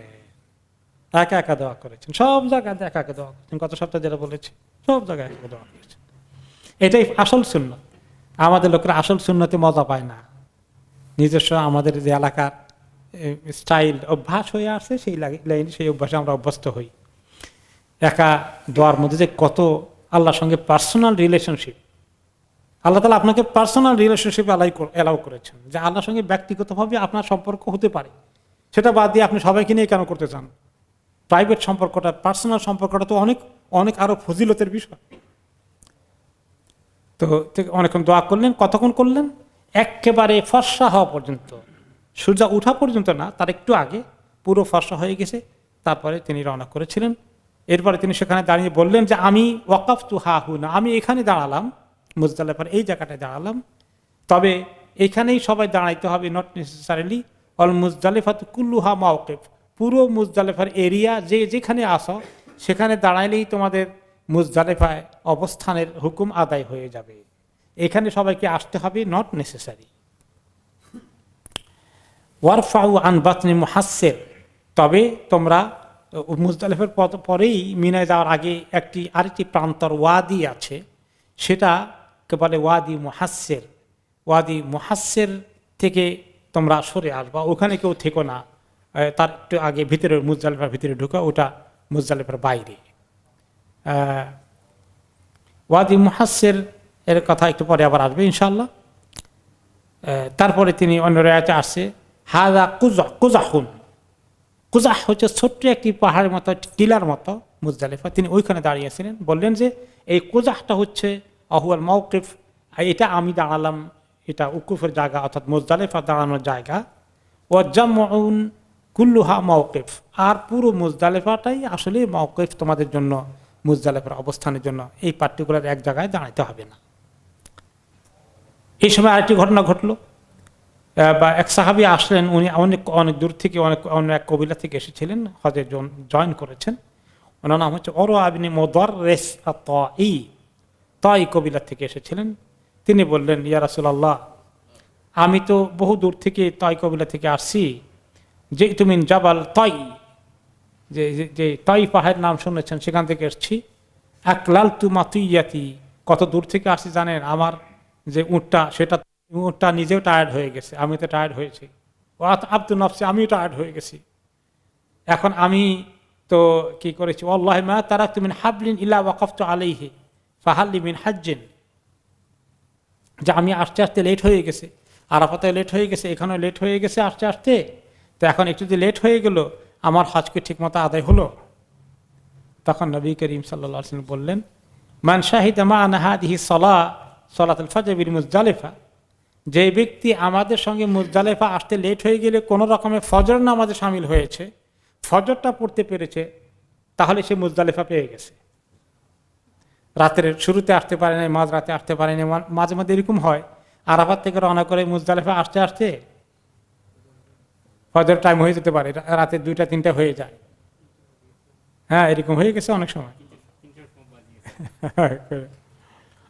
Speaker 1: একা একা দোয়া করেছেন, সব জায়গায় একা একা দোয়া করেছেন। গত সপ্তাহে যেটা বলেছি, সব জায়গায় একা দোয়া করেছেন। এটাই আসল সুন্নাত। আমাদের লোকেরা আসল সুন্নতে মজা পায় না, নিজস্ব আমাদের যে এলাকার স্টাইল অভ্যাস হয়ে আসছে, সেই লাইনে, সেই অভ্যাসে আমরা অভ্যস্ত হই। একা দোয়ার মধ্যে যে কত আল্লাহর সঙ্গে পার্সোনাল রিলেশনশিপ, আল্লাহ তাআলা আপনাকে পার্সোনাল রিলেশনশিপ অ্যালাউ করেছেন, যে আল্লাহর সঙ্গে ব্যক্তিগতভাবে আপনার সম্পর্ক হতে পারে। সেটা বাদ দিয়ে আপনি সবাইকে নিয়ে কেন করতে চান? প্রাইভেট সম্পর্কটা, পার্সোনাল সম্পর্কটা তো অনেক অনেক আরো ফজিলতের বিষয়। তো অনেকক্ষণ দোয়া করলেন। কতক্ষণ করলেন? একেবারে ফর্সা হওয়া পর্যন্ত, সূর্য উঠা পর্যন্ত না, তার একটু আগে পুরো ফর্সা হয়ে গেছে। তারপরে তিনি রওনা করেছিলেন। এরপরে তিনি সেখানে দাঁড়িয়ে বললেন যে আমি ওয়াকাফতু হাহুনা, আমি এখানে দাঁড়ালাম, মুজদালিফার এই জায়গাটায় দাঁড়ালাম। তবে এখানেই সবাই দাঁড়াইতে হবে, নট নেসেসারিলি। অল মুজদালিফাতু কুল্লুহা মাওকিফ, পুরো মুজদালিফার এরিয়া যে যেখানে আসো সেখানে দাঁড়াইলেই তোমাদের মুজদালিফায় অবস্থানের হুকুম আদায় হয়ে যাবে। এখানে সবাইকে আসতে হবে, নট নেসেসারি। ওয়ারফাউ আন বাতনি মুহাসসির, তবে তোমরা মুজদালিফার পরেই মিনায় যাওয়ার আগে আরেকটি প্রান্তর ওয়াদি আছে, সেটাকে বলে ওয়াদি মুহাসসির। ওয়াদি মুহাসসির থেকে তোমরা সরে আসবা, ওখানে কেউ থেকো না, তার একটু আগে ভিতরে, মুজদালিফার ভিতরে ঢুকা, ওটা মুজদালিফার বাইরে। ওয়াদি মুহাসসির এর কথা একটু পরে আবার আসবে ইনশাআল্লাহ। তারপরে তিনি অন্য রায়াতে আসছে হাযা কুজাহুন, কুজাহ হচ্ছে ছোট্ট একটি পাহাড়ের মতো, টিলার মতো মুজদালিফা। তিনি ওইখানে দাঁড়িয়েছিলেন, বললেন যে এই কুজাহটা হচ্ছে আহুয়াল মাওকিফ, এটা আমি দাঁড়ালাম, এটা উকুফের জায়গা, অর্থাৎ মুজদালিফা দাঁড়ানোর জায়গা। ওয়া জামউন কুল্লুহা মাওকিফ, আর পুরো মুজদালিফাটাই আসলে মাওকিফ, তোমাদের জন্য মুজদালিফার অবস্থানের জন্য এই পার্টিকুলার এক জায়গায় দাঁড়াতে হবে না। এই সময় আরেকটি ঘটনা ঘটলো, বা এক সাহাবী আসলেন, উনি অনেক দূর থেকে, অন্য এক কবিলা থেকে এসেছিলেন, হজে জয়েন করেছেন। ওনার নাম হচ্ছে ওরওয়া ইবনে মুদাররিস আত-তাই, তাই কবিলা থেকে এসেছিলেন। তিনি বললেন, ইয়া রাসূলুল্লাহ, আমি তো বহু দূর থেকে তাই কবিলা থেকে আসছি, যে তুমি জাবাল তাই, যে তাই পাহাড়ের নাম শুনেছেন, সেখান থেকে এসেছি। আকলালতু মাতিয়াতি, কত দূর থেকে আসছি জানেন? আমার যে উটটা সেটা উটটা নিজেও টায়ার্ড হয়ে গেছে, আমি তো টায়ার্ড হয়েছি, ও আব্দু নফসি, আমিও টায়ার্ড হয়ে গেছি। এখন আমি তো কি করেছি, আল্লাহ মা তারাকতু মিন হাবলিন ইল্লা ওয়াকাফতু আলাইহি ফাহাল্লি মিন হাজ্জিন, যে আমি আস্তে আস্তে লেট হয়ে গেছে, আরাফাতে লেট হয়ে গেছে, এখানেও লেট হয়ে গেছে আস্তে আস্তে, তো এখন একটু যদি লেট হয়ে গেল আমার হজকে ঠিকমতো আদায় হলো? তখন নবী করিম সাল্লাল্লাহু আলাইহি ওয়াসাল্লাম বললেন, মান শাহিদা মা'ানা হাদিহি সালাতুল ফজর বিল মুজদালিফা, যে ব্যক্তি আমাদের সঙ্গে মুজদালিফা আসতে লেট হয়ে গেলে কোনো রকমের ফজর নামাজে শামিল হয়েছে, ফজরটা পড়তে পেরেছে, তাহলে সে মুজদালিফা পেয়ে গেছে। রাতের শুরুতে আসতে পারে না, মাঝ রাতে আসতে পারে না, মাঝে মাঝে এরকম হয় আরাফাত থেকে রওনা করে মুজদালিফা আসতে আসতে ফজর টাইম হয়ে যেতে পারে, রাতে 2টা 3টা হয়ে যায়। হ্যাঁ, এরকম হয়ে গেছে অনেক সময়।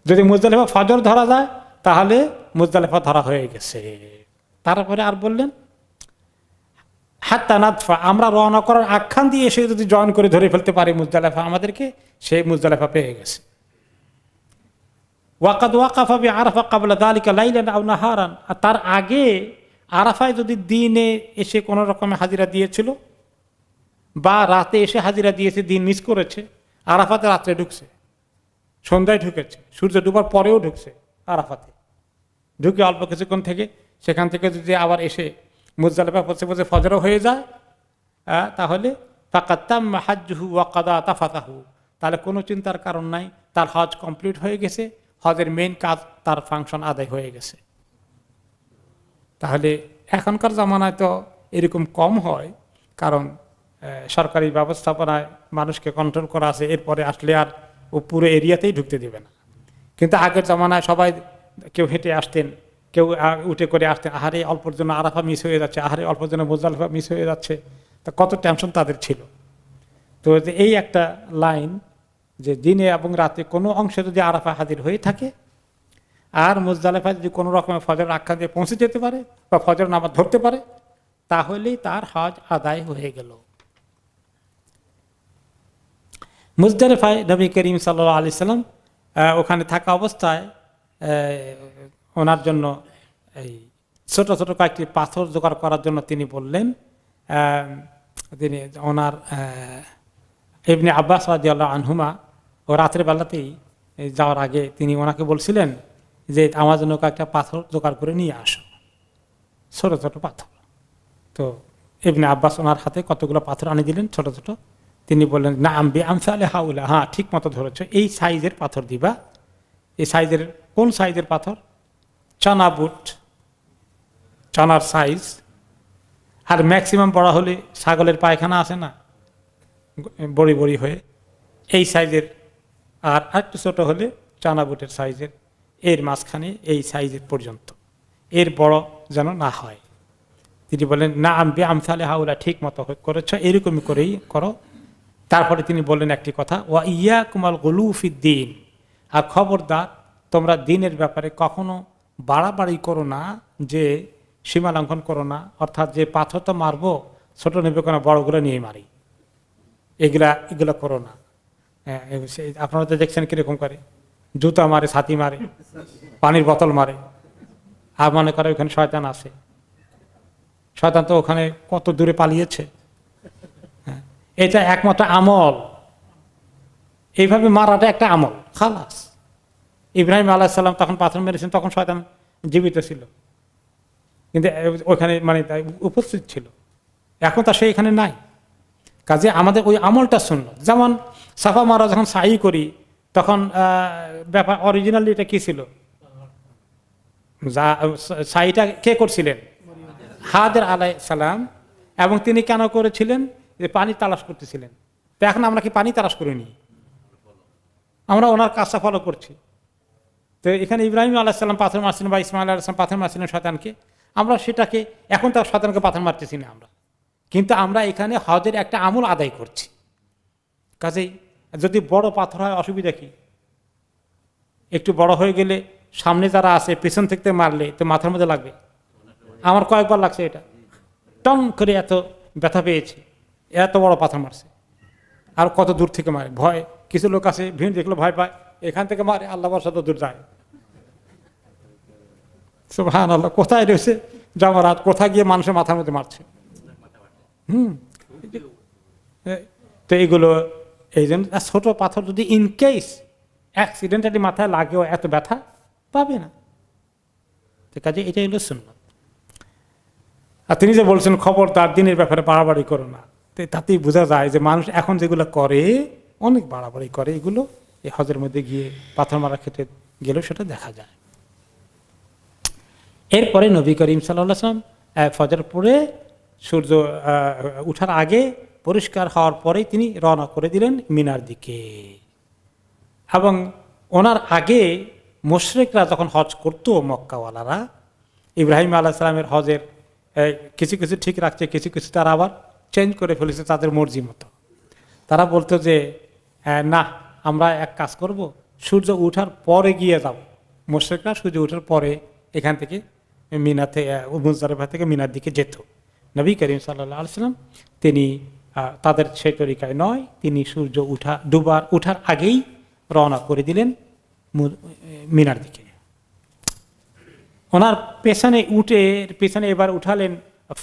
Speaker 1: যদি মুজদালিফা ফজর ধরা যায় তাহলে মুজদালিফা ধরা হয়ে গেছে। তারপরে আর বললেন, হাত্তা নাদফা, আমরা রওনা করার আখ্যান দিয়ে এসে যদি জয়েন করে ধরে ফেলতে পারে মুজদালিফা আমাদেরকে, সে মুজদালিফা পেয়ে গেছে। ওয়াকাদ ওয়াকাফা বিআরাফা ক্বাবলা যালিকা লাইলান আও নাহারান, আর তার আগে আরাফায় যদি দিনে এসে কোনো রকমে হাজিরা দিয়েছিল বা রাতে এসে হাজিরা দিয়েছে, দিন মিস করেছে, আরাফাতে রাত্রে ঢুকছে, সন্ধ্যায় ঢুকেছে, সূর্য ডুবার পরেও ঢুকছে আরাফাতে, ঢুকে অল্প কিছুক্ষণ থেকে সেখান থেকে যদি আবার এসে মুজদালিফা পৌঁছে পৌঁছে ফজরও হয়ে যায়, তাহলে ফাকাদ তাম্মা হাজ্জুহু ওয়া কাদা তাফাতাহু, তাহলে কোনো চিন্তার কারণ নাই, তার হজ কমপ্লিট হয়ে গেছে, হজের মেইন কাজ, তার ফাংশন আদায় হয়ে গেছে। তাহলে এখনকার জামানায় তো এরকম কম হয়, কারণ সরকারি ব্যবস্থাপনায় মানুষকে কন্ট্রোল করা আছে, এরপরে আসলে আর ও পুরো এরিয়াতেই ঢুকতে দেবে না। কিন্তু আগের জামানায় সবাই, কেউ হেঁটে আসতেন, কেউ উঠে করে আসতেন, আহারে অল্পর জন্য আরাফা মিস হয়ে যাচ্ছে, আহারে অল্পর জন্য মুজদালিফা মিস হয়ে যাচ্ছে, তা কত টেনশন তাদের ছিল। তো এই একটা লাইন, যে দিনে এবং রাতে কোনো অংশে যদি আরাফা হাজির হয়ে থাকে আর মুজদালিফা যদি কোনো রকমের ফজর আখ্যা দিয়ে পৌঁছে যেতে পারে বা ফজর নামাজ ধরতে পারে, তাহলেই তার হজ আদায় হয়ে গেল। মুজদালিফায় নবী করিম সাল্লাল্লাহু আলাইহি সাল্লাম ওখানে থাকা অবস্থায় ওনার জন্য এই ছোট ছোট কয়েকটি পাথর জোগাড় করার জন্য তিনি বললেন, তিনি ওনার ইবনে আব্বাস রাদিয়াল্লাহু আনহুমা ও রাতের বেলাতেই যাওয়ার আগে তিনি ওনাকে বলছিলেন যে আমার জন্য কয়েকটা পাথর জোগাড় করে নিয়ে আসো, ছোট ছোট পাথর। তো ইবনে আব্বাস ওনার হাতে কতগুলো পাথর আনি দিলেন ছোট ছোট। তিনি বললেন, না আম্বি আমসালে হাউলা, হ্যাঁ ঠিক মতো ধরেছ, এই সাইজের পাথর দিবা। এই সাইজের, কোন সাইজের পাথর? চানা বুট, চানার সাইজ। আর ম্যাক্সিমাম বড় হলে ছাগলের পায়খানা আছে না, বড়ি বড়ি হয়ে, এই সাইজের। আর একটু ছোট হলে চানা বুটের সাইজের, এর মাঝখানে এই সাইজের পর্যন্ত, এর বড় যেন না হয়। তিনি বললেন, না আম্বি আমসালে হাউলা, ঠিক মতো করেছ, এরকমই করেই করো। তারপরে তিনি বললেন একটি কথা, ওয়া ইয়াকুমাল গুলু ফিদ্দিন, আর খবরদার তোমরা দিনের ব্যাপারে কখনো বাড়াবাড়ি করো না, যে সীমা লঙ্ঘন করো না, অর্থাৎ যে পাথর তো মারবো ছোট নেবে কোনো, বড়গুলো নিয়ে মারি, এগুলা করো না। আপনারা তো দেখছেন কিরকম করে, জুতা মারে, ছাতি মারে, পানির বোতল মারে, আর মনে করে ওখানে শয়তান আছে। শয়তান তো ওখানে কত দূরে পালিয়েছে। এটা একমাত্র আমল, এইভাবে মারাটা একটা আমল, খালাস। ইব্রাহিম আলাইহিস সালাম তখন পাথর মেরেছেন, তখন শয়তান জীবিত ছিল, কিন্তু ওখানে মানে উপস্থিত ছিল, এখন তা সে এখানে নাই। কাজে আমাদের ওই আমলটা শুনল। যেমন সাফা মারা যখন সাই করি, তখন ব্যাপার অরিজিনালি এটা কি ছিল, সাইটা কে করছিলেন? হাজর আলাইহিস সালাম। এবং তিনি কেন করেছিলেন? যে পানি তালাশ করতেছিলেন। তো এখন আমরা কি পানি তালাশ করিনি? আমরা ওনার কাজটা ফলো করছি। তো এখানে ইব্রাহিম আলাইহিস সালাম পাথর মারছিলেন, বা ইসমাইল আলাইহিস সালাম পাথর মারছিলেন শয়তানকে, আমরা সেটাকে এখন তার শয়তানকে পাথর মারতেছি না আমরা, কিন্তু আমরা এখানে হজের একটা আমল আদায় করছি। কাজেই যদি বড় পাথর হয় অসুবিধা কি? একটু বড় হয়ে গেলে সামনে যারা আছে পেছন থেকে মারলে তো মাথার মধ্যে লাগবে। আমার কয়েকবার লাগছে, এটা টম করে এত ব্যথা পেয়েছি, এত বড় পাথর মারছে। আর কত দূর থেকে মারে, ভয়, কিছু লোক আছে ভিড় দেখলে ভয় পায়, এখান থেকে মারে, আল্লাহ বর্ষা তো দূর যায়। সুবহানাল্লাহ, কোথায় রয়েছে জমারাত, কোথায় গিয়ে মানুষের মাথার মধ্যে মারছে। তো এইগুলো এই জন্য ছোট পাথর যদি ইনকেস অ্যাক্সিডেন্টালি মাথায় লাগেও এত ব্যথা পাবে না। কাজে এটাই হলো সুন্নাত। আর তিনি যে বলছেন খবরদার দিনের ব্যাপারে বাড়াবাড়ি করো না, তাতেই বোঝা যায় যে মানুষ এখন যেগুলো করে অনেক বাড়াবাড়ি করে, এগুলো এই হজের মধ্যে গিয়ে পাথর মারার ক্ষেত্রে গেলেও সেটা দেখা যায়। এরপরে নবী করিম সাল্লাল্লাহু আলাইহি ওয়াসাল্লাম ফজর পড়ে সূর্য উঠার আগে পরিষ্কার হওয়ার পরেই তিনি রওনা করে দিলেন মিনার দিকে। এবং ওনার আগে মুশরিকরা যখন হজ করতো, মক্কাওয়ালারা ইব্রাহিম আলাইহিস সালামের হজের কিছু কিছু ঠিক রাখছে, কিছু কিছু তারা আবার চেঞ্জ করে ফেলেছে তাদের মর্জি মতো। তারা বলতো যে না, আমরা এক কাজ করব, সূর্য উঠার পরে গিয়ে যাব। মুশরিকরা সূর্য উঠার পরে এখান থেকে মিনাতে মুজদালিফা থেকে মিনার দিকে যেত। নবী করিম সাল্লাল্লাহু আলাইহি ওয়াসাল্লাম তিনি তাদের সেই তরিকায় নয়, তিনি সূর্য উঠার আগেই রওনা করে দিলেন মিনার দিকে। ওনার পেছনে এবার উঠালেন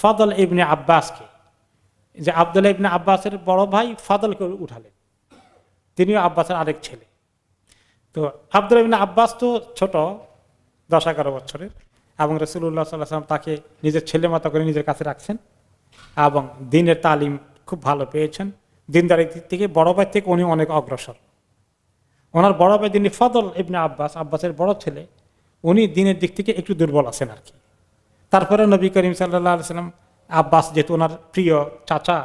Speaker 1: ফাদল ইবনে আব্বাসকে, যে আব্দুল্লাহ ইবনে আব্বাসের বড় ভাই ফাদলকে উঠালেন, তিনিও আব্বাসের আরেক ছেলে। তো আব্দুল্লাহ ইবনে আব্বাস তো ছোট, 10-11 বছরের, এবং রাসূলুল্লাহ সাল্লাল্লাহু আলাইহি ওয়াসাল্লাম তাকে নিজের ছেলে মতো করে নিজের কাছে রাখছেন এবং দ্বীনের তালিম খুব ভালো পেয়েছেন। দ্বীনদারির দিক থেকে বড় ভাই থেকে উনি অনেক অগ্রসর। ওনার বড় ভাই যিনি ফাদল ইবনে আব্বাস, আব্বাসের বড় ছেলে, উনি দ্বীনের দিক থেকে একটু দুর্বল আছেন আর কি। তারপরে নবী করিম সাল্লাল্লাহু আলাইহি ওয়াসাল্লাম, আব্বাস যেহেতু ওনার প্রিয় চাচা,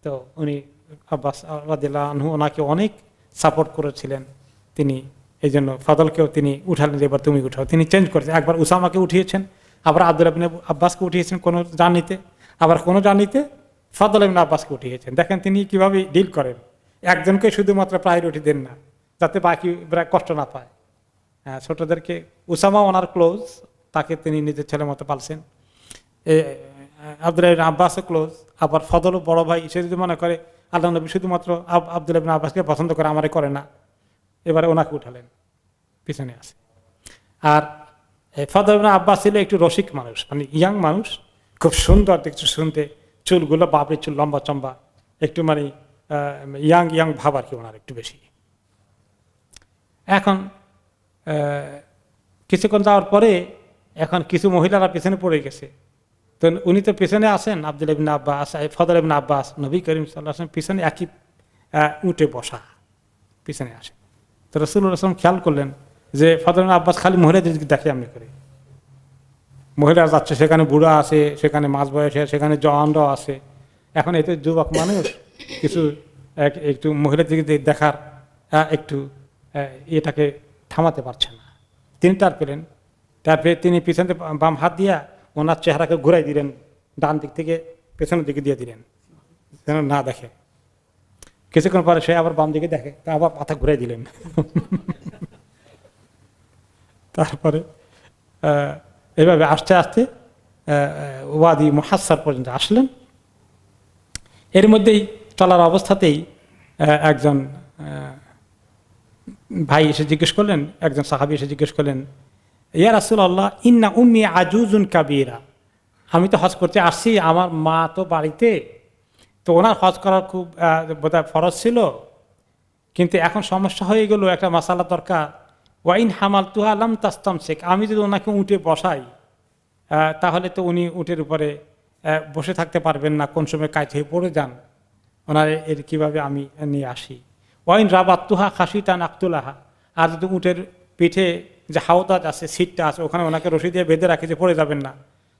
Speaker 1: তো উনি আব্বাস রাদিয়াল্লাহু আনহু ওনাকে অনেক সাপোর্ট করেছিলেন। তিনি এই জন্য ফাদলকেও তিনি উঠালেন, এবার তুমি উঠাও। তিনি চেঞ্জ করেছেন, একবার উসামাকে উঠিয়েছেন, আবার আব্দুল্লাহ ইবনে আব্বাসকে উঠিয়েছেন কোনো জার্নিতে, আবার কোনো জার্নিতে ফাদল ইবনে আব্বাসকে উঠিয়েছেন। দেখেন তিনি কিভাবে ডিল করেন, একজনকে শুধুমাত্র প্রায়োরিটি দেন না যাতে বাকি কষ্ট না পায়। হ্যাঁ, ছোটদেরকে, উসামা ওনার ক্লোজ, তাকে তিনি নিজের ছেলের মতো পালছেন। আব্দুল্লাহ ইবনে আব্বাসও ক্লোজ, আবার ফদলও বড় ভাই, সে যদি মনে করে আল্লাহ নবী শুধুমাত্র আব্দুল্লাহ ইবনে আব্বাসকে পছন্দ করে, আমারে করে না, এবারে ওনাকে উঠালেন, পিছনে আছে। আর ফদল ইবনে আব্বাস ছিল একটু রসিক মানুষ, মানে ইয়াং মানুষ, খুব সুন্দর দেখতে, শুনতে, চুলগুলো বাপের চুল, লম্বা চম্বা, একটু মানে ইয়াং ভাব আর কি ওনার একটু বেশি। এখন কিছুক্ষণ যাওয়ার পরে এখন কিছু মহিলারা পেছনে পড়ে গেছে, তো উনি তো পেছনে আসেন, আব্দুল্লাহ ইবনে আব্বাস, ফদল ইবনে আব্বাস, নবী করিম সাল্লাল্লাহু আলাইহি ওয়াসাল্লাম পিছনে একই উঠে বসা, পিছনে আসে। তো রাসূলুল্লাহ সাল্লাল্লাহু আলাইহি ওয়াসাল্লাম খেয়াল করলেন যে ফদল ইবনে আব্বাস খালি মহিলাদের দিকে দেখে এমনি করে, মহিলা যাচ্ছে, সেখানে বুড়া আছে, সেখানে মাঝ বয়সে, সেখানে জওয়ানরাও আছে। এখন এতে যুবক মানুষ কিছু একটু মহিলার দিকে দেখার একটু এটাকে থামাতে পারছে না। তিনি তার পেলেন, তারপরে তিনি পিছনে বাম হাত দিয়া ওনার চেহারাকে ঘুরাই দিলেন, ডান দিক থেকে পেছনের দিকে দিয়ে দিলেন যেন না দেখে। কিছুক্ষণ পরে সে আবার বাম দিকে দেখে, তা আবার মাথা ঘুরাই দিলেন। তারপরে এভাবে আস্তে আস্তে ওয়াদি মুহাসসার পর্যন্ত আসলেন। এর মধ্যেই চলার অবস্থাতেই একজন ভাই এসে জিজ্ঞেস করলেন, একজন সাহাবী এসে জিজ্ঞেস করলেন, ইয়া রাসূলুল্লাহ ইন্না উম্মি আজুজুন কাবীরা, আমি তো হজ করতে আসছি, আমার মা তো বাড়িতে, তো ওনার হজ করার খুব বোধহয় ফরজ ছিল, কিন্তু এখন সমস্যা হয়ে গেল, একটা মাসালা দরকার। ওয়াইন হামাল তুহা লাম তাস্তামসিক, আমি যদি ওনাকে উঠে বসাই তাহলে তো উনি উটের উপরে বসে থাকতে পারবেন না, কোন সময় কাজ হয়ে পড়ে যান, ওনার এর কীভাবে আমি নিয়ে আসি। ওয়াইন রাবাত তুহা খাসিতান আক্তুলাহা, আর যদি উটের পিঠে যে হাওদাজ আছে, সিটটা আছে, ওখানে ওনাকে রশি দিয়ে বেঁধে রাখি যে পড়ে যাবেন না,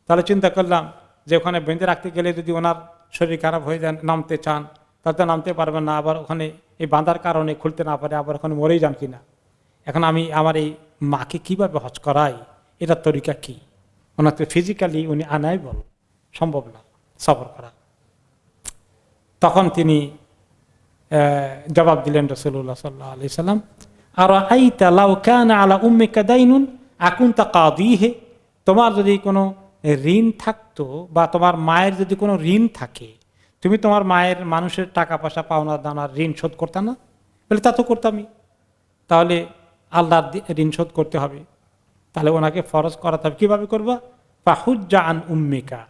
Speaker 1: তাহলে চিন্তা করলাম যে ওখানে বেঁধে রাখতে গেলে যদি ওনার শরীর খারাপ হয়ে যান, নামতে চান, তাহলে তো নামতে পারবেন না, আবার ওখানে এই বাঁধার কারণে খুলতে না পারে, আবার ওখানে মরেই যান কিনা। এখন আমি আমার এই মাকে কিভাবে হজ করাই, এটার তরিকা কি? ওনার তো ফিজিক্যালি উনি আনাই বল সম্ভব না সফর করা। তখন তিনি জবাব দিলেন রাসূলুল্লাহ সাল্লাল্লাহু আলাইহি সাল্লাম, আরাআইতা লাউ কানা আলা উম্মিকা দাইনুন আকুনতা কাদিহি, তোমার যদি কোনো ঋণ থাকতো বা তোমার মায়ের যদি কোনো ঋণ থাকে, তুমি তোমার মায়ের মানুষের টাকা পয়সা পাওনা দানার ঋণ শোধ করতে না? বলে তা তো করতামই, তাহলে আল্লাহর ঋণ শোধ করতে হবে। তাহলে ওনাকে ফরজ করাতে হবে। কিভাবে করবা? ফাহুজ্জা আন উম্মিকা,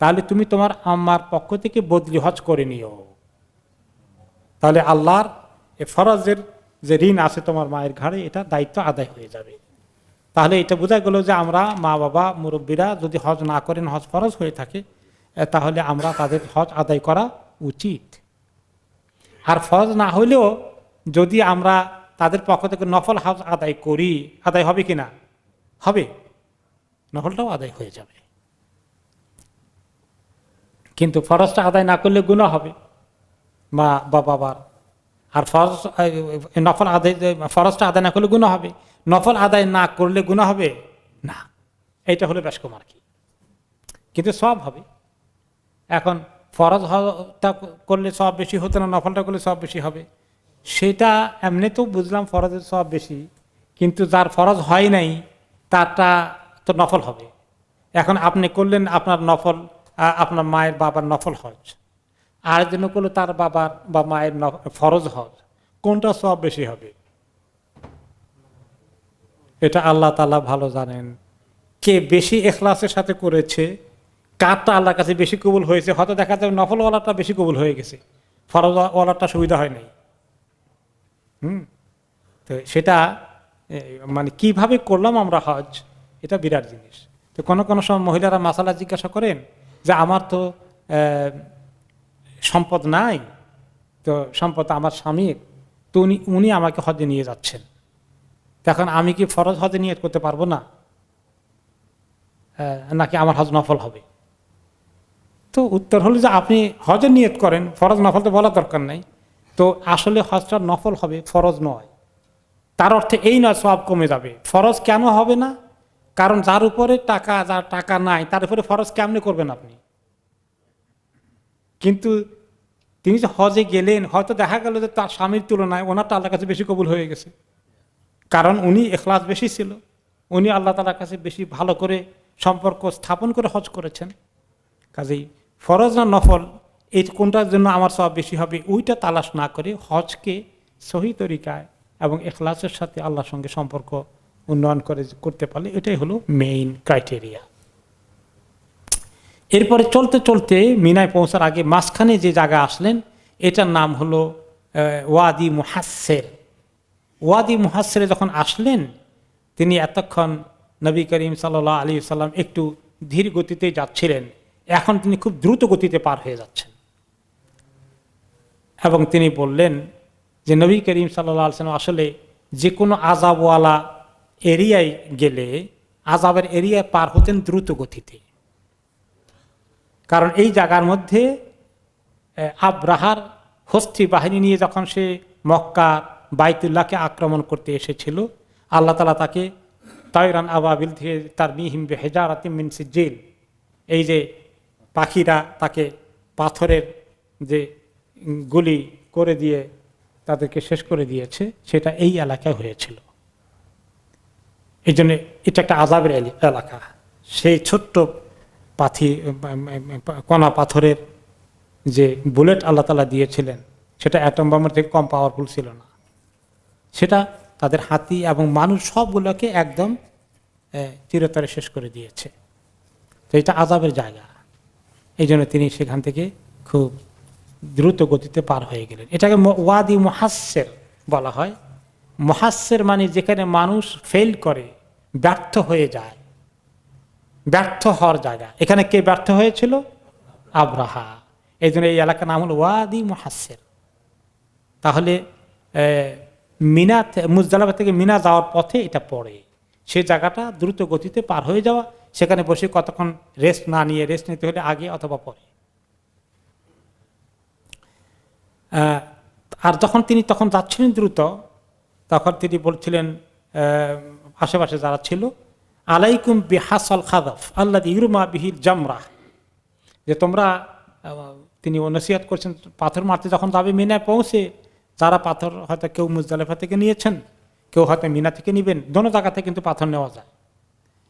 Speaker 1: তাহলে তুমি তোমার আম্মার পক্ষ থেকে বদলি হজ করে নিও। তাহলে আল্লাহর এ ফরজের যে ঋণ আছে তোমার মায়ের ঘাড়ে, এটা দায়িত্ব আদায় হয়ে যাবে। তাহলে এটা বোঝা গেল যে আমরা মা বাবা মুরব্বীরা যদি হজ না করেন, হজ ফরজ হয়ে থাকে, তাহলে আমরা তাদের হজ আদায় করা উচিত। আর ফরজ না হলেও যদি আমরা তাদের পক্ষ থেকে নফল হজ আদায় করি, আদায় হবে কিনা? হবে, নফলটাও আদায় হয়ে যাবে। কিন্তু ফরজটা আদায় না করলে গুনাহ হবে মা বা বাবার। আর ফরজ নফল আদায়, ফরজটা আদায় না করলে গুনাহ হবে, নফল আদায় না করলে গুনাহ হবে না। এইটা হলো বেশ কম আর কি, কিন্তু সব হবে। এখন ফরজটা করলে সব বেশি হতো না, নফলটা করলে সব বেশি হবে, সেটা এমনি তো বুঝলাম ফরজের সব বেশি, কিন্তু যার ফরজ হয় নাই তারটা তো নফল হবে। এখন আপনি করলেন আপনার নফল, আপনার মায়ের বাবার নফল হজ, আর জন্য করলে তার বাবার বা মায়ের ফরজ হজ, কোনটা সব বেশি হবে? এটা আল্লাহ তাআলা ভালো জানেন। কে বেশি ইখলাসের সাথে করেছে, কারটা আল্লাহর কাছে বেশি কবুল হয়েছে। হয়তো দেখা যাবে নফলওয়ালাটা বেশি কবুল হয়ে গেছে, ফরজওয়ালাটা সুবিধা হয় নাই। তো সেটা মানে কিভাবে করলাম আমরা হজ, এটা বিরাট জিনিস। তো কোনো কোনো সময় মহিলারা মাসালা জিজ্ঞাসা করেন যে আমার তো সম্পদ নাই, তো সম্পদ আমার স্বামীর, তো উনি আমাকে হজে নিয়ে যাচ্ছেন, তখন আমি কি ফরজ হজে নিয়ত করতে পারবো না, নাকি আমার হজ নফল হবে? তো উত্তর হলো যে আপনি হজে নিয়ত করেন, ফরজ নফল তো বলার দরকার নাই। তো আসলে হজটা নফল হবে, ফরজ নয়। তার অর্থে এই নয় সওয়াব কমে যাবে। ফরজ কেন হবে না? কারণ যার উপরে টাকা, যার টাকা নাই, তার উপরে ফরজ কেমনে করবেন আপনি? কিন্তু তিনি যে হজে গেলেন, হয়তো দেখা গেল যে তার স্বামীর তুলনায় ওনারটা আল্লাহর কাছে বেশি কবুল হয়ে গেছে, কারণ উনি ইখলাস বেশি ছিল, উনি আল্লাহ তাআলার কাছে বেশি ভালো করে সম্পর্ক স্থাপন করে হজ করেছেন। কাজেই ফরজ না নফল, এই কোনটার জন্য আমার সওয়াব বেশি হবে, ওইটা তালাশ না করে হজকে সহি তরিকায় এবং ইখলাসের সাথে আল্লাহর সঙ্গে সম্পর্ক উন্নয়ন করতে পারলে এটাই হলো মেইন ক্রাইটেরিয়া। এরপরে চলতে চলতে মিনায় পৌঁছার আগে মাঝখানে যে জায়গা আসলেন, এটার নাম হলো ওয়াদি মুহাসসির। ওয়াদি মুহাসসিরে যখন আসলেন, তিনি এতক্ষণ নবী করিম সাল্লাল্লাহু আলাইহি ওয়াসাল্লাম একটু ধীর গতিতে যাচ্ছিলেন, এখন তিনি খুব দ্রুত গতিতে পার হয়ে যাচ্ছেন। এবং তিনি বললেন যে নবী করিম সাল্লাল্লাহু আলাইহি ওয়াসাল্লাম আসলে যে কোনো আযাবওয়ালা এরিয়ায় গেলে আযাবের এরিয়ায় পার হতেন দ্রুত গতিতে, কারণ এই জায়গার মধ্যে আব্রাহার হস্তি বাহিনী নিয়ে যখন সে মক্কা বাইতুল্লাহকে আক্রমণ করতে এসেছিল, আল্লাহ তাআলা তাকে তায়রান আবাবিল থেকে তার মিহিম বিহিজারাতিম মিন সিজিল, এই যে পাখিরা তাকে পাথরের যে গুলি করে দিয়ে তাদেরকে শেষ করে দিয়েছে, সেটা এই এলাকায় হয়েছিল। এই জন্য এটা একটা আযাবের এলাকা। সেই ছোট্ট কণা পাথরের যে বুলেট আল্লাহ তাআলা দিয়েছিলেন, সেটা অ্যাটম বোমার থেকে কম পাওয়ারফুল ছিল না, সেটা তাদের হাতি এবং মানুষ সবগুলোকে একদম চিরতরে শেষ করে দিয়েছে। তো এটা আযাবের জায়গা, এই জন্য তিনি সেখান থেকে খুব দ্রুত গতিতে পার হয়ে গেলেন। এটাকে ওয়াদি মুহাসসির বলা হয়। মুহাসসির মানে যেখানে মানুষ ফেল করে, ব্যর্থ হয়ে যায়, ব্যর্থ হওয়ার জায়গা। এখানে কে ব্যর্থ হয়েছিল? আব্রাহা। এই জন্য এই এলাকার নাম হলো ওয়াদি মুহাসসির। তাহলে মিনা, মুজদালিফা থেকে মিনা যাওয়ার পথে এটা পড়ে। সেই জায়গাটা দ্রুত গতিতে পার হয়ে যাওয়া, সেখানে বসে কতক্ষণ রেস্ট না নিয়ে, রেস্ট নিতে হলে আগে অথবা পরে। আর যখন তিনি তখন যাচ্ছিলেন দ্রুত, তখন তিনি বলছিলেন আশেপাশে যারা ছিল, আলাইকুম বিহাসাল খাদাফ আল্লাযী ইউরমা বিহিল জামরা, যে তোমরা, তিনি নসিহত করছেন, পাথর মারতে যখন যাবে মিনায় পৌঁছে, যারা পাথর হয়তো কেউ মুজদালিফা থেকে নিয়েছেন, কেউ হয়তো মিনা থেকে নেবেন, দোনো জায়গা থেকে কিন্তু পাথর নেওয়া যায়।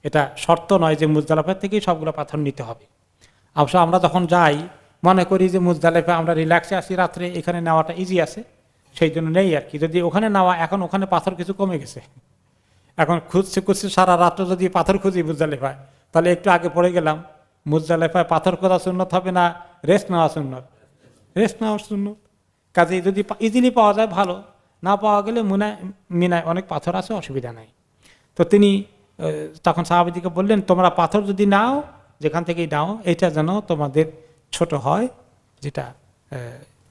Speaker 1: এটা শর্ত নয় যে মুজদালিফা থেকেই সবগুলো পাথর নিতে হবে। অবশ্য আমরা যখন যাই মনে করি যে মুজদালিফা আমরা রিল্যাক্সে আসি, রাত্রে এখানে নেওয়াটা ইজি আছে, সেই জন্য নেই আর কি। যদি ওখানে নেওয়া, এখন ওখানে পাথর কিছু কমে গেছে, এখন খুঁজছে খুঁজছে সারা রাত্র যদি পাথর খুঁজি মুজদালিফায়, তাহলে একটু আগে পড়ে গেলাম, মুজদালিফায় পাথর খোঁজা সুন্নত হবে না রেস্ট নেওয়া সুন্নত? রেস্ট নেওয়া সুন্নত। কাজে যদি ইজিলি পাওয়া যায় ভালো, না পাওয়া গেলে মিনায় অনেক পাথর আছে, অসুবিধা নাই। তো তিনি তখন সাহাবীদেরকে বললেন, তোমরা পাথর যদি নাও যেখান থেকেই নাও, এটা যেন তোমাদের ছোট হয়, যেটা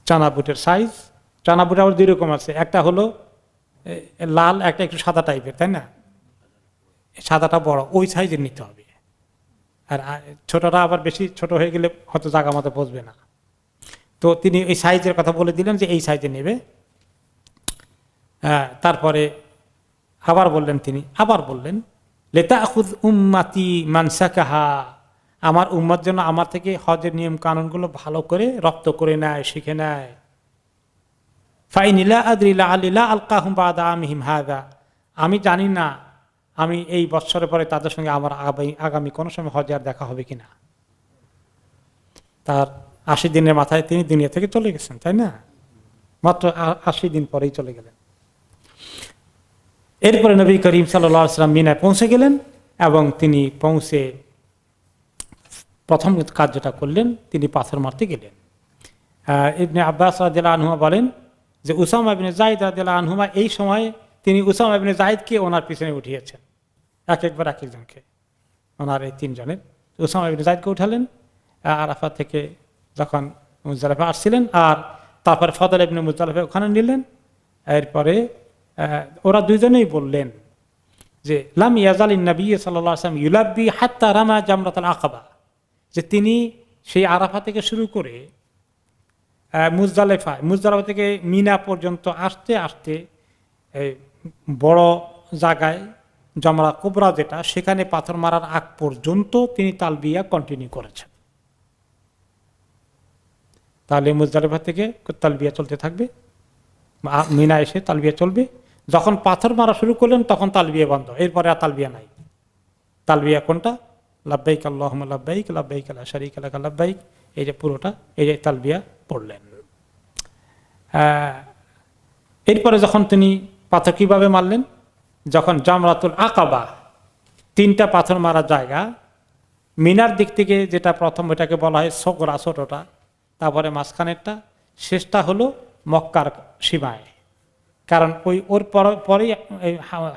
Speaker 1: চানা বুটের সাইজ। চানা বুট আবার দুই রকম আছে, একটা হলো লাল, একটা একটু সাদা টাইপের, তাই না? সাদাটা বড়, ওই সাইজের নিতে হবে। আর ছোটটা আবার বেশি ছোট হয়ে গেলে হয়তো জায়গা মতো বসবে না। তো তিনি এই সাইজের কথা বলে দিলেন যে এই সাইজে নেবে। তারপরে আবার বললেন লেতাখুয উম্মতি মানসাকাহা, আমার উম্মত যেন আমার থেকে হজের নিয়ম কানুনগুলো ভালো করে রপ্ত করে নেয়, শিখে নেয়। ফাইনিলা আদরিলা আলিলা আলকাহুম বাদা আমিহিম হাদা, আমি জানি না আমি এই বৎসরের পরে তাদের সঙ্গে আমার আগামী কোনো সময় হজে আর দেখা হবে কিনা। তার 80 দিনের মাথায় তিনি দুনিয়া থেকে চলে গেছেন, তাই না? মাত্র 80 দিন পরেই চলে গেলেন। এরপরে নবী করিম সাল্লাল্লাহু আলাইহি ওয়াসাল্লাম মিনায় পৌঁছে গেলেন, এবং তিনি পৌঁছে প্রথম কাজ যেটা করলেন, তিনি পাথর মারতে গেলেন। ইবনে আব্বাস রাদিয়াল্লাহু আনহুমা বলেন যে উসামা ইবনে যায়েদ রাদিয়াল্লাহু আনহুমা এই সময় তিনি উসামা ইবনে যায়েদকে ওনার পিছনে উঠিয়েছেন, একবার এক একজনকে, ওনার এই তিনজনের। উসামা ইবনে যায়েদকে উঠালেন আরাফাত থেকে যখন মুজদালিফা আসছিলেন, আর তারপরে ফদল ইবনে মুজদালিফা ওখানে নিলেন। এরপরে ওরা দুইজনেই বললেন যে লাম ইয়াজালিন নবী সাল্লাল্লাহু আলাইহি ওয়াসাল্লাম ইউলাব্বি হাত্তা রামা জামরাতুল আকাবা, যে তিনি সেই আরাফা থেকে শুরু করে মুজদালিফা থেকে মিনা পর্যন্ত আসতে আসতে বড় জায়গায় জামরা কুবরা যেটা, সেখানে পাথর মারার আগ পর্যন্ত তিনি তালবিয়া কন্টিনিউ করেছেন। তাহলে মুজদালিফা থেকে তালবিয়া চলতে থাকবে, মিনা এসে তালবিয়া চলবে। যখন পাথর মারা শুরু করলেন তখন তালবিয়া বন্ধ, এরপরে আর তালবিয়া নাই। তালবিয়া কোনটা? লাব্বাইক আল্লাহুম্মা লাব্বাইক, লাব্বাইক লা শারীকা লাক লাব্বাইক, এই যে পুরোটা, এই যে তালবিয়া পড়লেন। এরপরে যখন তিনি পাথর কিভাবে মারলেন, যখন জামরাতুল আকাবা, 3টা পাথর মারার জায়গা, মিনার দিক থেকে যেটা প্রথম, এটাকে বলা হয় সগরা, ছোটটা, তারপরে মাঝখানেরটা, শেষটা হলো মক্কার সীমায়। কারণ ওর পরেই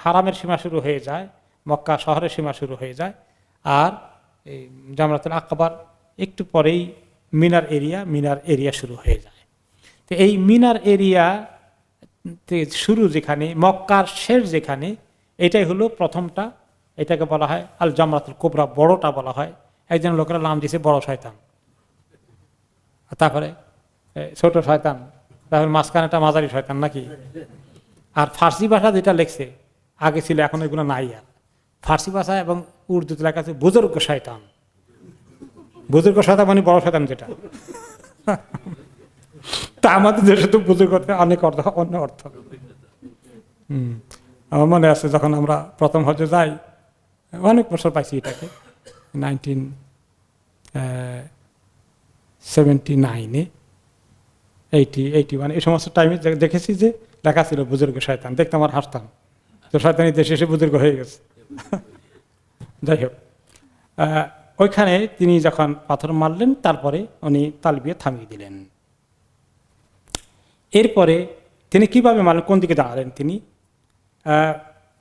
Speaker 1: হারামের সীমা শুরু হয়ে যায়, মক্কা শহরের সীমা শুরু হয়ে যায়। আর এই জামরাতুল আকাবার একটু পরেই মিনার এরিয়া শুরু হয়ে যায়। তো এই মিনার এরিয়া শুরু যেখানে, মক্কার শেষ যেখানে, এটাই হলো প্রথমটা। এটাকে বলা হয় আল জামরাতুল কুবরা, বড়টা বলা হয়। একজন লোকেরা নাম দিয়েছে বড় শয়তান, তারপরে ছোট শয়তান, তারপরে মাঝখানেটা মাঝারি শয়তান নাকি। আর ফার্সি ভাষা যেটা লেখছে, আগে ছিল এখন এগুলো নাই। আর ফার্সি ভাষা এবং উর্দুতে লেখা আছে বুজুর্গ শয়তান। বুজুর্গ শয়তান মানে বড় শয়তান যেটা। তা আমাদের দেশে তো বুজুর্গ অনেক অন্য অর্থ। আমার মনে আছে যখন আমরা প্রথম হজে যাই, অনেক বছর পাইছি এটাকে, 1979-এ, 81 এই সমস্ত টাইমে দেখেছি যে লেখা ছিল বুজুর্গ শয়তান। দেখতাম আর হাসতাম, তো শয়তানি দেশে এসে বুজুর্গ হয়ে গেছে। যাই হোক, ওইখানে তিনি যখন পাথর মারলেন, তারপরে উনি তালবিয়া থামিয়ে দিলেন। এরপরে তিনি কিভাবে মারলেন, কোন দিকে দাঁড়ালেন তিনি?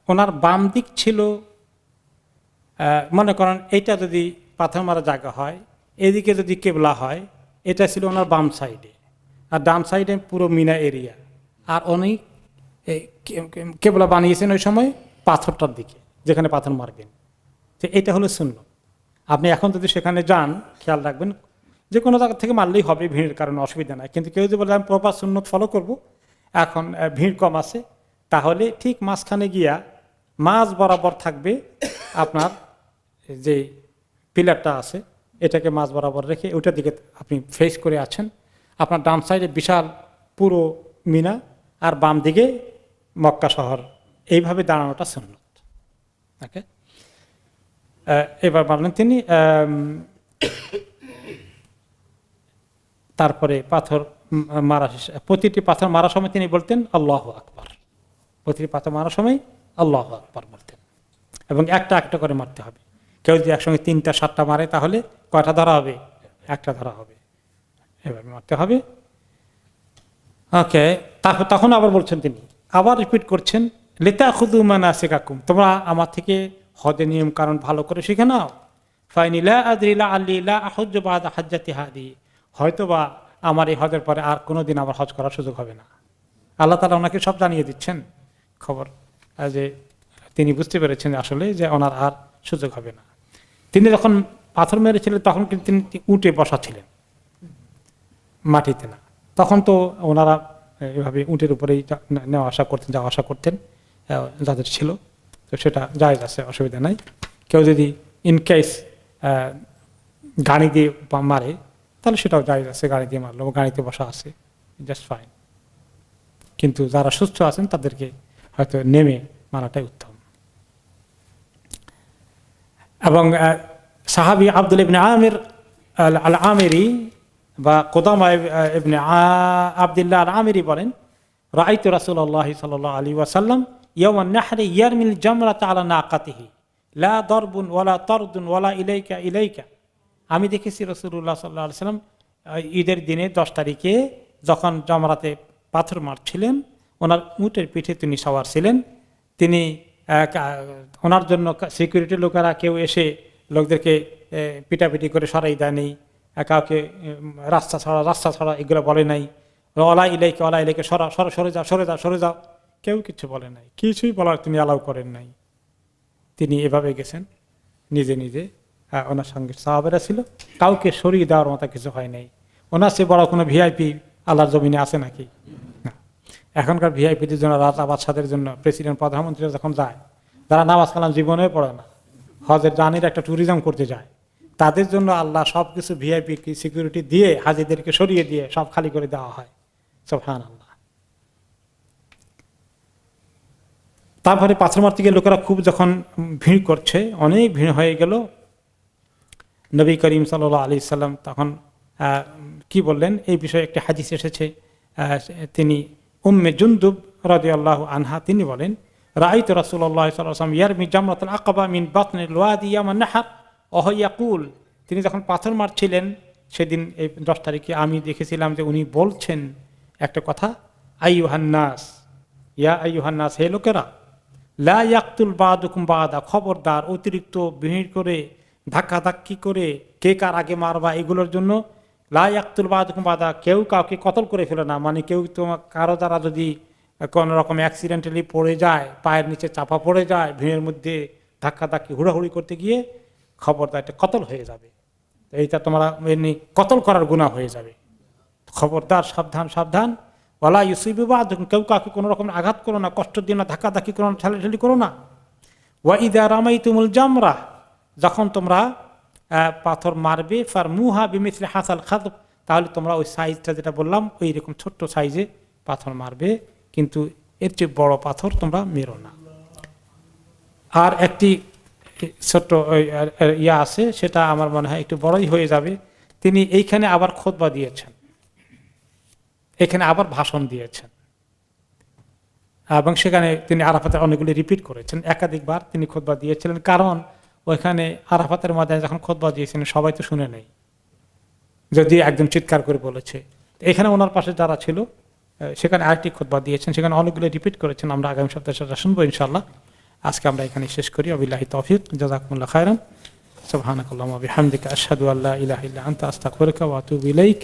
Speaker 1: ওনার বাম দিক ছিল, মনে করেন এইটা যদি পাথর মারা জায়গা হয়, এদিকে যদি কেবলা হয়, এটা ছিল ওনার বাম সাইডে, আর ডান সাইডে পুরো মিনা এরিয়া। আর উনি কেবলা বানিয়েছেন ওই সময় পাথরটার দিকে, যেখানে পাথর মারবেন। তো এটা হলো সুন্নত। আপনি এখন যদি সেখানে যান, খেয়াল রাখবেন, যে কোনো জায়গা থেকে মারলেই হবে, ভিড়ের কারণে অসুবিধা নাই। কিন্তু কেউ যদি বলে আমি প্রপার সুন্নত ফলো করব, এখন ভিড় কম আছে, তাহলে ঠিক মাঝখানে গিয়া মাঝ বরাবর থাকবে আপনার যে পিলারটা আছে, এটাকে মাঝ বরাবর রেখে ওইটার দিকে আপনি ফেস করে আছেন। আপনার ডান সাইডে বিশাল পুরো মিনা, আর বাম দিকে মক্কা শহর। এইভাবে দাঁড়ানোটা সুন্নত। ওকে, এবার বললেন তিনি। তারপরে পাথর মারা শেষ, প্রতিটি পাথর মারার সময় তিনি বলতেন আল্লাহু আকবার। প্রতিটি পাথর মারার সময় আল্লাহু আকবার বলতেন, এবং একটা একটা করে মারতে হবে। কেউ যদি একসঙ্গে 3টা 7টা মারে তাহলে কয়টা ধরা হবে? একটা ধরা হবে, এভাবে মারতে হবে। ওকে, তারপর তখন আবার বলছেন তিনি, আবার রিপিট করছেন, লিতাখুযু মানাসিকাকুম, তোমরা আমার থেকে হজের নিয়ম কারণ ভালো করে শিখে নাও। ফাইনি লা আদরি লাআল্লি লা আহুজ্জু বা'দা হাজ্জাতি হাদি, হয়তোবা আমার এই হজের পরে আর কোনোদিন আমার হজ করার সুযোগ হবে না। আল্লাহ তাআলা ওনাকে সব জানিয়ে দিচ্ছেন খবর, যে তিনি বুঝতে পেরেছেন আসলে যে ওনার আর সুযোগ হবে না। তিনি যখন পাথর মেরেছিলেন তখন কিন্তু তিনি উঠে বসা ছিলেন, মাটিতে না। তখন তো ওনারা এভাবে উটের উপরেই নেওয়া আসা করতেন, যাওয়া আসা করতেন যাদের ছিল, তো সেটা জায়েজ আছে, অসুবিধা নাই। কেউ যদি ইনকেস গাড়ি দিয়ে মারে তাহলে সেটাও জায়েজ আছে, গাড়ি দিয়ে মারলো, গাড়িতে বসা আছে, জাস্ট ফাইন। কিন্তু যারা সুস্থ আছেন তাদেরকে হয়তো নেমে মারাটাই উত্তম। এবং সাহাবী আব্দুল ইবনে আমির আল আমিরি বা কোদামা ইবনে আব্দুল্লাহ আল আমিরি বলেন, রাআইতু রাসূলুল্লাহ সাল্লাল্লাহু আলাইহি ওয়াসাল্লাম ইয়াওমান নাহরি ইয়ারমিল জামরাতা আলা নাকাতিহি লা দারবুন ওয়ালা তারদুন ওয়ালা ইলাইকা ইলাইকা। আমি দেখেছি রাসূলুল্লাহ সাল্লাল্লাহু আলাইহি ওয়াসাল্লাম ঈদের দিনে 10 তারিখে যখন জামরাতে পাথর মারছিলেন, ওনার উটের পিঠে তিনি সওয়ার ছিলেন। তিনি ওনার জন্য সিকিউরিটি লোকেরা কেউ এসে লোকদেরকে পিটাপিটি করে সরাই দেয়নি, কাউকে রাস্তা ছাড়া এগুলো বলে নাই। ওলা ইলাইকে সরে যাও, কেউ কিছু বলে নাই, কিছুই বলার তিনি অ্যালাউ করেন নাই। তিনি এভাবে গেছেন নিজে নিজে, ওনার সঙ্গে সাহাবেরা ছিল, কাউকে সরিয়ে দেওয়ার মতো কিছু হয় নাই। ওনার চেয়ে বড় কোনো ভিআইপি আল্লাহর জমিনে আছে নাকি? না। এখনকার ভিআইপিদের জন্য, রাজা বাদশাদের জন্য, প্রেসিডেন্ট প্রধানমন্ত্রীরা যখন যায়, যারা নামাজ কালাম জীবনে পড়ে না, হজের জানির একটা ট্যুরিজম করতে যায়, তাদের জন্য আল্লাহ সব কিছু ভিআইপি সিকিউরিটি দিয়ে হাজিদেরকে সরিয়ে দিয়ে সব খালি করে দেওয়া হয়। সুবহানাল্লাহ। তারপরে পাথর মারতে গিয়ে লোকেরা খুব যখন ভিড় করছে, অনেক ভিড় হয়ে গেল, নবী করিম সাল্লাল্লাহু আলাইহি সাল্লাম তখন কি বললেন এই বিষয়ে একটি হাদিস এসেছে। তিনি উম্মে জুনদুব রাদিয়াল্লাহু আনহা তিনি বলেন, রাআইতু রাসূলুল্লাহ সাল্লাল্লাহু আলাইহি ওয়াসাল্লাম ইয়ারমি জামরাতুল আকাবা মিন বাতনিল ওয়াদি ইয়ামান নাহর ওয়া ইয়াকুল, তিনি যখন পাথর মারছিলেন সেদিন এই 10 তারিখে আমি দেখেছিলাম যে উনি বলছেন একটা কথা, আইয়ুহান নাস, ইয়া আইয়ুহান নাস, হে লোকেরা, লা ইয়াকতুল বাদুকুম বাদা, খবরদার অতিরিক্ত ভিড় করে ধাক্কাধাক্কি করে কে কার আগে মারবা এগুলোর জন্য, লা ইয়াকতুল বাদুকুম বাদা, কেউ কাউকে কতল করে ফেলে না। মানে কেউ তোমার কারো দ্বারা যদি কোন রকম অ্যাক্সিডেন্টালি পড়ে যায়, পায়ের নিচে চাপা পড়ে যায়, ভিড়ের মধ্যে ধাক্কাধাক্কি হুড়াহুড়ি করতে গিয়ে, খবরদার এটা কতল হয়ে যাবে, এইটা তোমরা এমনি কতল করার গুনাহ হয়ে যাবে, খবরদার, সাবধান সাবধান। ওয়ালা ইউসিবু বাদুকুম, কেউ কাউকে কোনো রকম আঘাত করো না, কষ্ট দিও না, ধাক্কাধাক্কি করো না, ঠেলাঠেলি করো না। ওয়া ইযা রামাইতুমুল জামরা, যখন তোমরা পাথর মারবে, ফারমুহা বিমিসলি হাসাল খাদব, তাহলে তোমরা ওই সাইজটা যেটা বললাম ওই রকম ছোট্ট সাইজে পাথর মারবে, কিন্তু এর চেয়ে বড় পাথর তোমরা মেরো না। আর একটি ছোট্ট ইয়া আছে, সেটা আমার মনে হয় একটু বড়ই হয়ে যাবে। তিনি এইখানে আবার খুতবা দিয়েছেন, এখানে আবার ভাষণ দিয়েছেন, এবং সেখানে তিনি আরাফাতের অনেকগুলি রিপিট করেছেন, একাধিকবার তিনি খুতবা দিয়েছিলেন। কারণ ওইখানে আরাফাতের ময়দানে যখন খুতবা দিয়েছেন সবাই তো শুনে নেই, যদি একজন চিৎকার করে বলেছে। এখানে ওনার পাশে যারা ছিল সেখানে আরেকটি খুতবা দিয়েছেন, সেখানে অনেকগুলো রিপিট করেছেন। আমরা আগামী সপ্তাহে সেটা শুনবো ইনশাআল্লাহ। আজকে আমরা এখানে শেষ করি। ওয়াবিল্লাহি তৌফিক, জাযাকুমুল্লাহু খায়রান, সুবহানাকাল্লাহুম্মা ওয়া বিহামদিকা আশহাদু আল্লা ইলাহা ইল্লা আনতা আস্তাগফিরুকা ওয়া আতুবু ইলাইক।